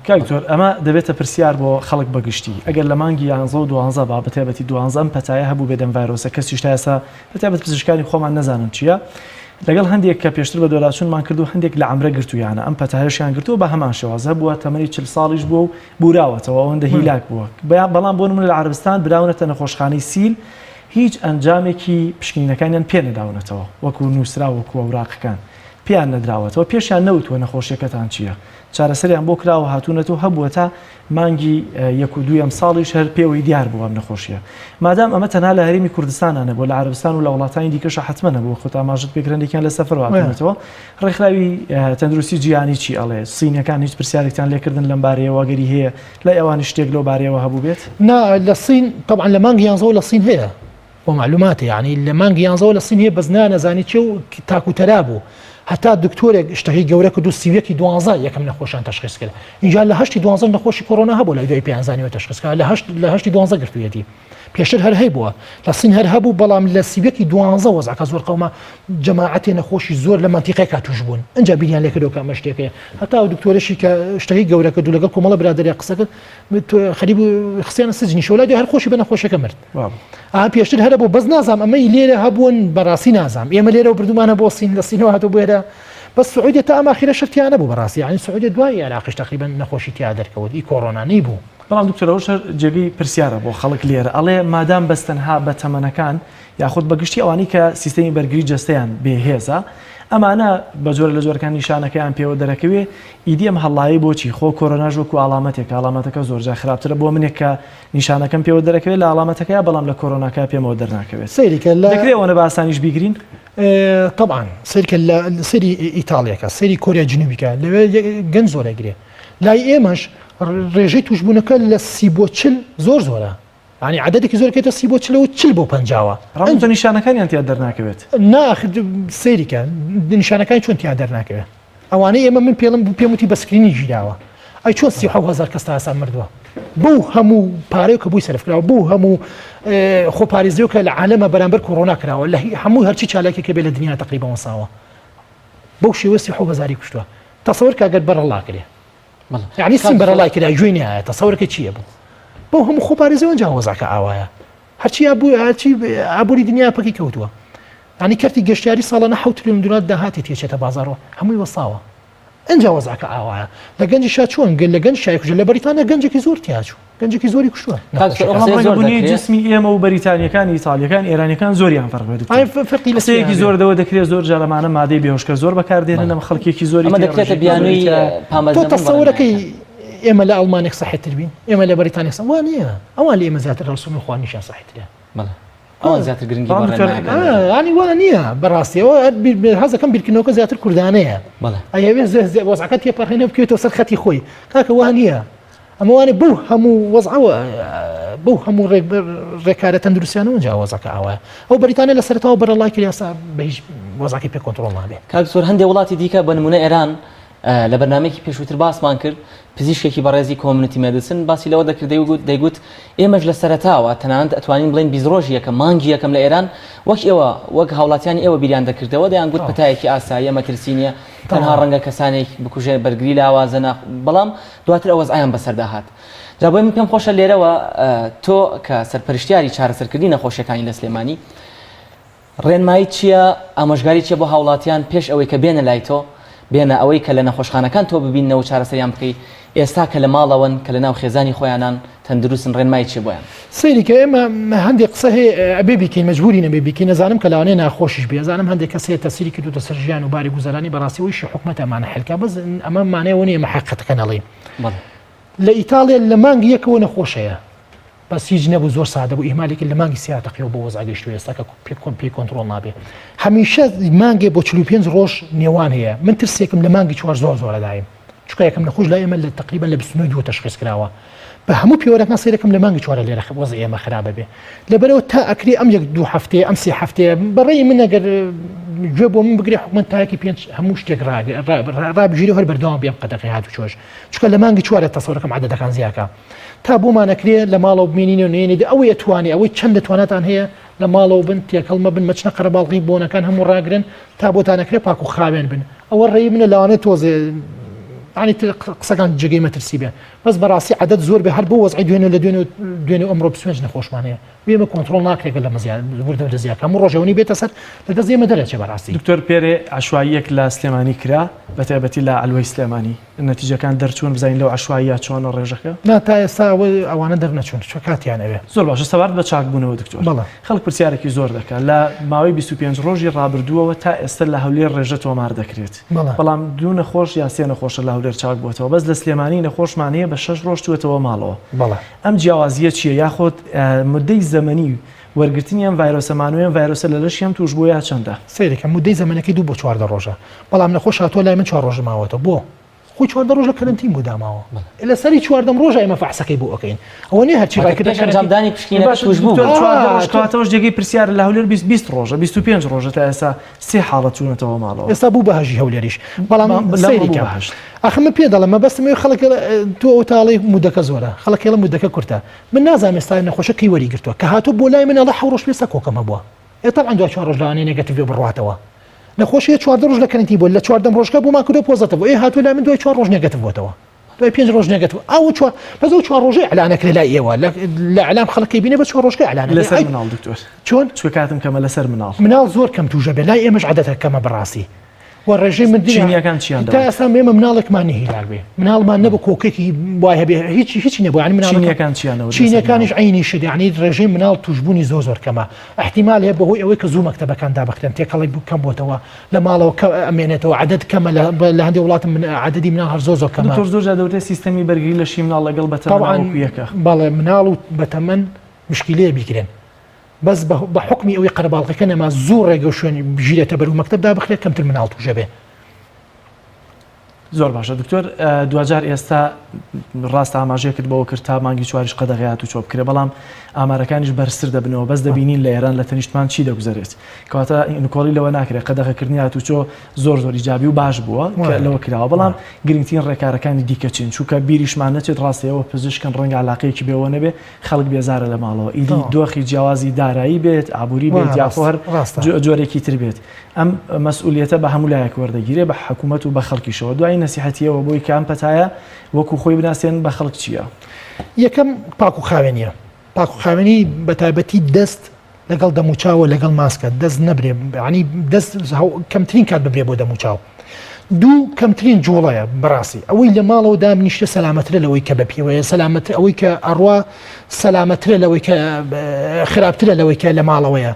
کاکتۆر ئەمە دەبێتە پرسیار بۆ خەڵک بەگشتی ئەگەر لە مانگی 11 و 12 با بەتایبەتی 12 پەتایە هەبوو بێدەم ڤایرۆسە کەسی شتا ئێستا بەتایبەت پزیشکانی خۆمان نەزانن چییە لەگەڵ هەندێک کە پێشتر بە دۆلاچوونمان کردو هەندێک لە عەمرە گرتویانە ئەم پەتایەشیان گرتووە بە هەمان شێوازە بووە تەمەنی 40 ساڵیش بووە و بوراوەتەوە ئەوەندە هیلاک بووە بەڵام بۆ نمونە لە عەربستان براونەتە نەخۆشخانەی سیل هیچ ئەنجامێکی پشکنینەکانیان پێ نەداونەتەوە وەکو نووسرا وەکو ئەوراقەکان پێیان نەدراوەتەوە پێشیان نەوتوە نەخۆشیەکەتان چییە چارەسەریان بۆ کراوە هاتوونەتەوە هەبووە تا مانگی 1 و 2 ساڵیش هەر پێوەی دیار بووە ئەم نەخۆشیە مادام ئەمە تەنها لە هەرێمی کوردستانانە بۆ لە عەربستان و لە وڵاتانی دیکەشە حتمەنە بۆ خۆت ئاماژت پێکرێنێکیان لە سەفەر هاتوونەتەوە ڕێکخراوی تەندروستی جیهانی چی ئەڵێ سینەکان هیچ پرسیارێکتان لێکردن لەم بارەیەوە ئەگەری هەیە لە ئەوانی شتێک لەو بارەیەوە هەبوو بێت نا لە سین طبعا لە مانگی 11 لە سین هەیە بۆ معلوماتی یعنی لە مانگی 11 لە سین هەیە بەس نازانی چێ و تاکوتەرا بوو هەتا دکتۆرێک شتەکەی گەورە کرد و سیوێکی 12 یەکەم نەخۆشیان تەشخیص کرد اینجا لە 8 12 نەخۆشی کۆرۆنا هەبوو لە دوای پێیانزانیەوە تەشخیص کرد لە 8 12 گرتوویەتی پێشتر هەر هەی بووە لە سین هەر هەبوو بەڵام لە سیوێکی 12 وەزعەکە زۆر قەومە جەماعەتی نەخۆشی زۆر لە منتیقەیەکە توش بوون اینجا بیریان لێ کردەوە کە ئەمە شتێکەیە هەتا دکتۆرێکی کە شتەکەی گەورە کرد و لەگەڵ کۆمەڵە برادەریان قسە کرد خەریب خستیانە سجنی شەوە لای هەر خۆشی بە نەخۆشیەکە مرد پێشتر هەر بوو بەس نازام ئەمەی لێرە هەبوون بەڕاستی نازام ئێمە لێرە بردومانە بۆ سین لە سینەوە هاتوو بێرە بس سعودية تا أماخيرا شرتيانة بو براسي يعني سعودية دواي عراقش تقريبا نخوشي تيادر كود إي كورونا نيبو بەڵام دکتۆرەوە شەر جێگەی پرسیارە بۆ خەڵک لێرە ئەڵێ مادام بەستەنها بە تەمەنەکان یاخود بەگشتی ئەوانی کە سیستەمی بەرگری جەستەیان بێهێزە ئەمانە بە جۆرە لە جۆرەکان نیشانەکەیان پێوە دەرەکەوێ ئیدی ئەم هەڵایی بۆچی خۆ کۆرۆناژ وەکو ئاڵامەتێکە زۆرجار خراپترە بۆ منێک کە نیشانەکەم پێوە دەرەکەوێت لە ئاڵامەتەکەیە بەڵام لە کۆرۆناکە پێمەوە دەرناکەوێت دەکرێت ئەوەنە بە ئاسانیش بیگرین طبعا سەری ئیتاڵیەکە سەری کۆریا جنوبیکە لەوێ گەنج زۆرەگرێ لای ئێمەش ڕێژەی توشبوونەکە لە 30 بۆ 40 زۆرە ینی عددێکی زۆرکێتە 30 بۆ 40 و 40 بۆ 50 ڕەنگە نیشانەکانیان تیا دەرناکەوێت ناخ سەیریکە نیشانەکانی چۆن تیا دەرناکەوێت ئەوانەی ئێمە من پێم وتی بە سکرینی ژیراوە ئەی چۆن 30000 کەس تا ئاسان مردووە بۆ هەموو پارەیە کە بووی سەرفکراوە بۆ هەموو خۆپارێزیەوە کە لە عالەمە بەرامبەر کۆرۆنا کراوە لە هەموو هەرچی چالاکێکە بێ لە دنیا تقریبا وەساوە بەو شێوە 30000 کوشتووە تەسەوەر کە ئەگەر بەرەڵا کرێ یعنی سیم بەرەڵای کرا گوێی نیایە تەسەوەرەکە چییە بوو بۆ هەموو خۆپارێزیەوە جیاوازەکە ئاوایە هەرچی ئابووری دنیا پەکی کەوتووە ینی کەرتی گەشتیاری ساڵانە 7 تریلیۆن دلار داهاتی تێچێتە بازارەوە هەمووی وەساوە ئەنجاوازەکە ئاوایە لە گەنجی شا چۆن لە گەنج شای کوژە لە بەریتانیا گەنجێکی زۆر تیاچوو گەنجێکی زۆری کوشتووە بوونی جسمی ئێمە و بەریتانیەکانی ئیتالیەکان ئێرانیەکان زۆریان فەرق فەرقی لەسەیەکی زۆردەوە دەکرێت زۆر جارەمانە مادەی بێهۆشکە زۆر بەکاردێنن ئەمە خەڵکێکی زۆری دەکرێتە بیانووی تۆ تەسەوەرەکەی ئێمە لە ئەڵمانێک سەحێتتر بین ئێمە لە بەریتانیا وان نییە ئەوان لە ئێمە زیاتر ڕسومی خوانیشان سەحێتترە ئەوان زیاتر گرنگی ینی وان نییە بەڕاستیەوە هەزەکەم بیرکردنەوەکە زیاتر کوردانەیە ئەوێ وەزعەکە تێپەڕێنە بکوێتەوە سەر خەتی خۆی کاکە وان نییە ئەمەوانێ بەو هەموو وەزعەوە بەو هەموو ڕێکارە تەندروستیانەوە جیاوازەکە ئەوە ئەو بەریتانیا لە سەرەتاوە بەرەڵای کریاسا بە هیچ وەزعەکەی پێ کۆنتڕۆڵ نابێت. کاک زۆر هەندێک وڵاتی دیکە بە نمونە ئێران لە بەرنامەیەکی پێشووتر باسمان کرد پزیشکێکی بەڕێزی کۆمیونیتی مێدیسن باسی لەوە دەکرد دەیگوت ئێمەش لە سەرەتاوە تەنانەت ئەتوانین بڵین 20 ڕۆژی یەکەم مانگی یەکەم لە ئێران وەک هاوڵاتیانی ئێوە بیریان دەکردەوە دەیان گوت پەتایەکی ئاساییە مەترسی نیە تەنها ڕەنگە کەسانێک بکوژێ بەرگری لە ئاوازە بەڵام دواتر ئەوەز ئایان بەسەردا هات. جا بۆی من پێم خۆشە لێرەوە تۆ کە سەرپەرشتیاری چارەسەرکردنی نەخۆشیەکانی لە سلێمانی ڕێنمایی چییە ئامۆژگاری چیە بۆ هاوڵاتیان پێش ئەوەی کە بێنە لای تۆ بێنە ئەوەی کە لە نەخۆشخانەکان تۆ ببینەوە چارەسەریان بکەیت ئێستا کە لە ماڵەوەن کە لە ناو خێزانی خۆیانان تەندروستن ڕێنمایی چی بۆیان سەیری کە ئێمە هەندێک قسە هەیە ئەبێ بیکەین مەجبوری نەبێ بیکەین نەزانم کە لەوانەیە ناخۆشیش بێ زانم هەندێک کەس هەیە تەسیری کردوتە سەر ژیان و باری گوزەرانی بەڕاستی ئەویشی حکومەت ئەمانە حێلکا بەس ئەمە مانەیەوە نیە ئێمە حەقیقەتەکە نەڵێین. لە ئیتاڵیا لە مانگی یەکەوە نەخۆشەیە بەس هیچ نەبوو زۆر سادە بوو ئیهمالێکی لە مانگی سیاتەقیەوە بۆ وەزع گەیشتووە ئێستا کە پێ کۆنتڕۆڵ نابێ هەمیشە مانگێ بۆ 45 ڕۆژ نێوان هەیە من ترسێکم لە مانگی 4 زۆر دایم چکە یەکەم نەخۆش لای ئێمە لە تقریبا لە 22 تەشخیص کراوە بە هەموو پێوەرەکان سەیرەکەم لە مانگی 4 لێرە وەزع ئێمە خراپە بێ لەبەرەوە تا ئەکری ئەم 1-2 هەفتەیە ئەم 3 هەفتەیە بەڕێی من ئەگەر گوێ بۆ من بگرێ حکومەت تایەکی پێنج هەموو شتێک ڕابژیری هەر بەردەوام بێم قەدەقی هاتوچۆش چکە لە مانگی 4 تەسەوڕەکەم عەدەدەکان زیاکە تا بۆمانەکرێ لە ماڵەوە بمێنینە و نێنێ ئەوەی ئەتوانێ ئەوەی چەند دەتوانێتان هەیە لە ماڵەوە بن تێکەڵمە بن مەچنە قەرەباڵغی بۆنەکان هەموو ڕاگرن تا بۆتانەکرێ پاک و خاوێن بن ئەوە ڕێی منە لەوانێت تۆزێ عنی قسەکان جگەی مەترسی بێ بەس بەڕاستی عەدەد زۆر بێ هەر بۆ وەزعی دوێنێ لە دوێنێ ئەمڕۆ بسوێنج نەخۆشمانەیە بێمە کۆنتڕۆڵ ناکرێت لە مەزیان زیاد هەموو ڕۆژەوەنی بێتە سەر لە دەست ئێمە دەرەچێ بەڕاستی. دکتۆر پێرێ عشواییەک لە سلێمانی کرا بە تایبەتی لە ئەلوەی سلێمانی نەتیجەکان دەرچوون بزانین لەو عشواییە چۆنە ڕێژەکە نا تا ئێستا ئەوانە دەرنەچوون چ کاتیان ئەوێ زۆر باشە سەوارد بە چاکبوونەوە دکتۆر خەڵک پرسیارێکی زۆر دەکات لە ماوەی 25 ڕۆژی ڕابردووەوە تا ئێستا لە هەولێر ڕێژە تۆمار دەکرێت بەڵام دوو نەخۆش یا سێ نەخۆشە لە هەولێر چاک بووەتەوە بەس لە سلێمانی نەخۆشمانەیە بە 6 ڕۆژ توێتەوە ماڵەوە ئەم جیاوازیە چییە یاخۆت مدەی زەمەنی وەرگرتنیان ڤایرۆسەمانویان ڤایرۆسە لە لەشیان توش بۆ یا چەندە سەیرێکە مدەی زەمانەکەی 2 بۆ 4 ڕۆژە بەڵام نەخۆش هاتووە لای من 4 ڕۆژ ماوەتە بۆ خۆی 4 ڕۆژە کەرنتین بوو داماوە لە سەری 4 ڕۆژە ئێمە فەحسەکەی بۆ ئەوکەین ئەوە نیە هەرچی ڕایکردنی پشتینە توش بوو کاتەوەش جێگەی پرسیار لە هەولێر 20 ڕۆژە 25 ڕۆژە تا ئێستا سێ حاڵەت چوونەتەوە ماڵەوە ئێستا بوو بەهەژی هەولێریش بەڵام سەیریکە ئەخمە پێ دەڵێمە بەستمەوەی خەڵک تۆ ئەوتاڵی مودەکە زۆرە خەڵکێڵە مودەکە کورتە من نازانم ئێستا نەخۆشە کەی وەریگرتووە کە هاتوو بۆ لای منەڵە 7 ڕۆژ پێستا کۆکەمە بووە ئێتا ئەنجا 4 ڕۆژ لەوانەیە نێگەتیڤ بڕواتەوە نەخۆشیە 4 ڕۆژ لە کەرنتین بوو لە 4 ڕۆژکە بوومان کردو پۆزەتەوە ئێ هاتووە لای من دوای 4 ڕۆژ نێگەتیڤ بووەتەوە دوای 5 ڕۆژ نێگەتیڤ ئەو 4 بەس ئەو 4 ڕۆژەی ئەعلانەکرێ لای ئێوە لە ئەعلام خەڵکی بینێ بە 4 ڕۆژکە ئەعلانەکرێ لەسەر مناڵ دکتۆر چۆن چوە کاتم کەمە لەسەر مناڵ زۆر کەم توژە بێ لای ئێمەش عەدەتە کەمە بەڕاستی وەڕێژەی من چینیەکان چیان تا ئێستا ئێمە مناڵێکمان هیلال بێ مناڵمان نەبوو کۆکێکی وای هەبێ هیچی نەبوو ینی چینیەکان چیانەوە چینیەکانیش عینی شت ینی ڕێژەی مناڵ توشبوونی زۆر کەمە احتیمال هەیە بەهۆی ئەوەی کە زوو مەکتەبەکان دابەختێن تێکەڵی کەم بۆتەوە لە ماڵەوە ئەمێنێتەوە عەدەد کەمە لە هەندێک وڵاتم عەدەدی مناڵ هەر زۆر کەمە زۆر جادەوتێ سیستەمی بەرگری لە شی مناڵ لەگەڵ بەتەمەنەوەکویەکە بەڵێ مناڵ و بەتەمەن مشکلەیە بیکرێن بەس بە حکمی ئەوەی قەرەباڵغەکە نەما زوو ڕێگە و شوێنی بژیرێتە بەر و مەکتەب دابخرێت کەمتر مناڵ توشە بێ زۆر باشە دکتۆر دوجار ئێستا ڕاست ئاماژەیە کرد بەوە کرد تا مانگی 4 قەدەغیات و چۆ بکرێ بەڵام ئامارەکانیش بەرزتر دەبنەوە بەس دەبینین لە ئێران لە تەنیشتمان چی دەگوزارێت کەواتە نکۆڵی لەوە ناکرێت قەدەغەکردنی هات و چۆ زۆر ئیجابی و باش بووە لەوە کراوە بەڵام گرنگترین ڕێکارەکانی دیکە چین چونکە بیریشمان نەچێت ڕاستیەوە پزیشکن ڕەنگە علاقەیەکی بێەوە نەبێ خەڵک بێزارە لە ماڵەوە ئیدی دۆخی جیاوازی دارایی بێت ئابووری بێت یاخۆ هەر جۆرێکی تر بێت ئەم مەسئولیەتە بە هەموو لایەک وەردەگیرێ بە حکوومەت و بە خەڵکیشەوە دوای نەسیحەتیەوە بۆی کام پەتایە وەکو خۆی بناسیێن بە خەڵک چییە؟ یەکەم پاک و خاوێنیە پاک و خاوێنی بە تایبەتی دەست لەگەڵ دەموچاوە لەگەڵ ماسکە دەست نەبرێ ینی دەست کەمترین کات ببرێ بۆ دەموچاو دوو کەمترین جوڵەیە بەڕاستی ئەوەی لە ماڵەوە دامنیشتە سەلامەترە لەوەی کە بەپێوەیە سەلامەتر ئەوەی کە ئەڕوا سەلامەترە لەوەی کە خراپترە لەوەی کە لە ماڵەوەیە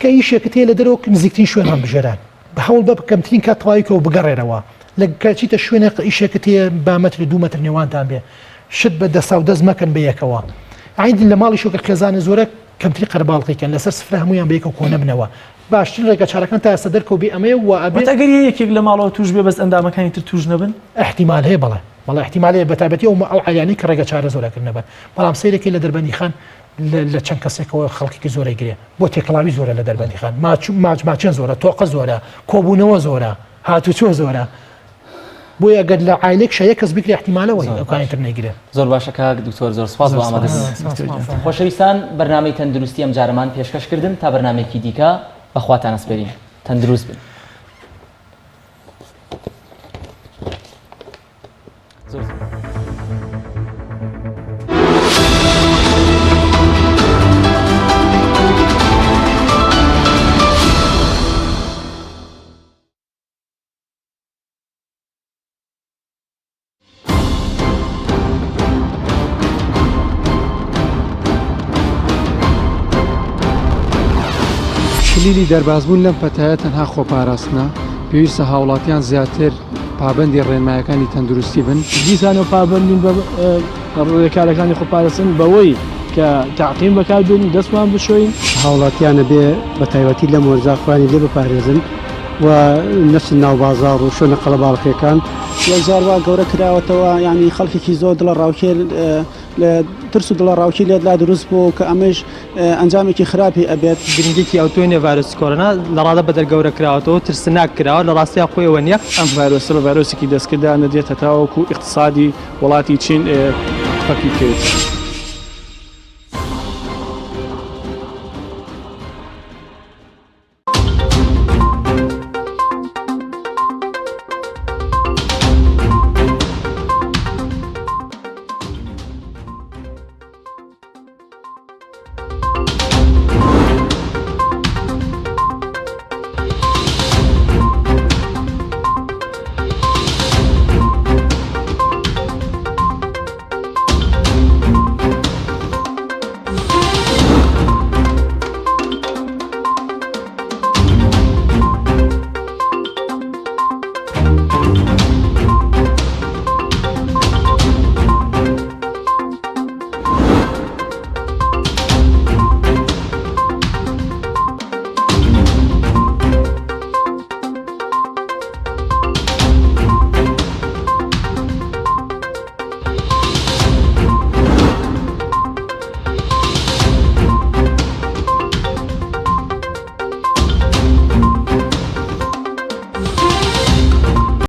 کە ئیشێکت هەیە لە دەرەوە نزیکترین شوێنمان بژێران بە هەوڵ بە کەمترین کات تەواویکەوە بگەڕێرەوە لە کاچیتە شوێنە ئیشێکت هەیە با مەتر 2 مەتر نێوانتان بێ شت بە دەسا و دەست مەکەن بە یەکەوە عیدی لە ماڵی شۆکە خێزانە زۆرە کەمتری قەرباڵقیکەن لەسەر سفرە هەمویان بە یەکەوە کۆنە بنەوە باشتر ڕێگە چارەکان تا ئێستا دەرکەوت بێ ئەمەیە و ئەبێت ئەگەر یەکێک لە ماڵەوە توش بێ بەس ئەندامەکانی تر توش نەبن احتیمال هەیە بەڵێ والله احتمالية بتابەتی ئەو عیانی کە ڕێگە چارە زۆرەکردنە بن بەڵام سیرێکی لە دەربەندی خان لە چەند کەسێکەوە خەڵکی زۆرە گرێ بۆ تێکڵاوی زۆرە لە دەربەندی خان ماچێن زۆرە تۆقە زۆرە کۆبوونەوە زۆرە هاتوچۆ زۆرە بۆیە گەر لە عیلێک شەیە کەس بکری احتیمالەوەی ئەوکانیتر نەیگرێت زۆر باشە کاک دکتۆر زۆر سپاس بۆ ئامادەبوون. خۆشەویستان بەرنامەی تەندروستی ئەم جارەمان پێشکەشکردن تا بەرنامێکی دیکە بەخواتان ئەسپێرین تەندروست بن. کلیلی دەربازبوون لەم پەتایە تەنها خۆپاراستنە پێویستە هاوڵاتیان زیاتر پابەندی ڕێنمایەکانی تەندروستی بن دیسانەوە پابندین بە ڕێکارەکانی خۆپاراستن بەوەی کە تاقیم بەکاربن دەستمان بشۆین هاوڵاتیانە بێ بە تایبەتی لە مۆرجاخوانی لێ بپارێزن و نەچن ناو بازاڕ و شوێنە قەڵەباڵغیەکان یەکجار وا گەورە کراوەتەوە یعنی خەڵکێکی زۆر دڵە ڕاوکێ لە ترس و دڵە ڕاوکی لێدلا دروست بوو کە ئەمەش ئەنجامێکی خراپی ئەبێت گرنگێکی ئەوتۆینێ ڤایرۆسی کۆرۆنا لە ڕادە بەدەر گەورە کراوەتەوە ترسناک کراوە لە ڕاستیان خۆیەوە نییە ئەم ڤایرۆسە بە ڤایرۆسێکی دەستکردانە دێتە تاوەکو اقتصادی وڵاتی چین فەکی کرد.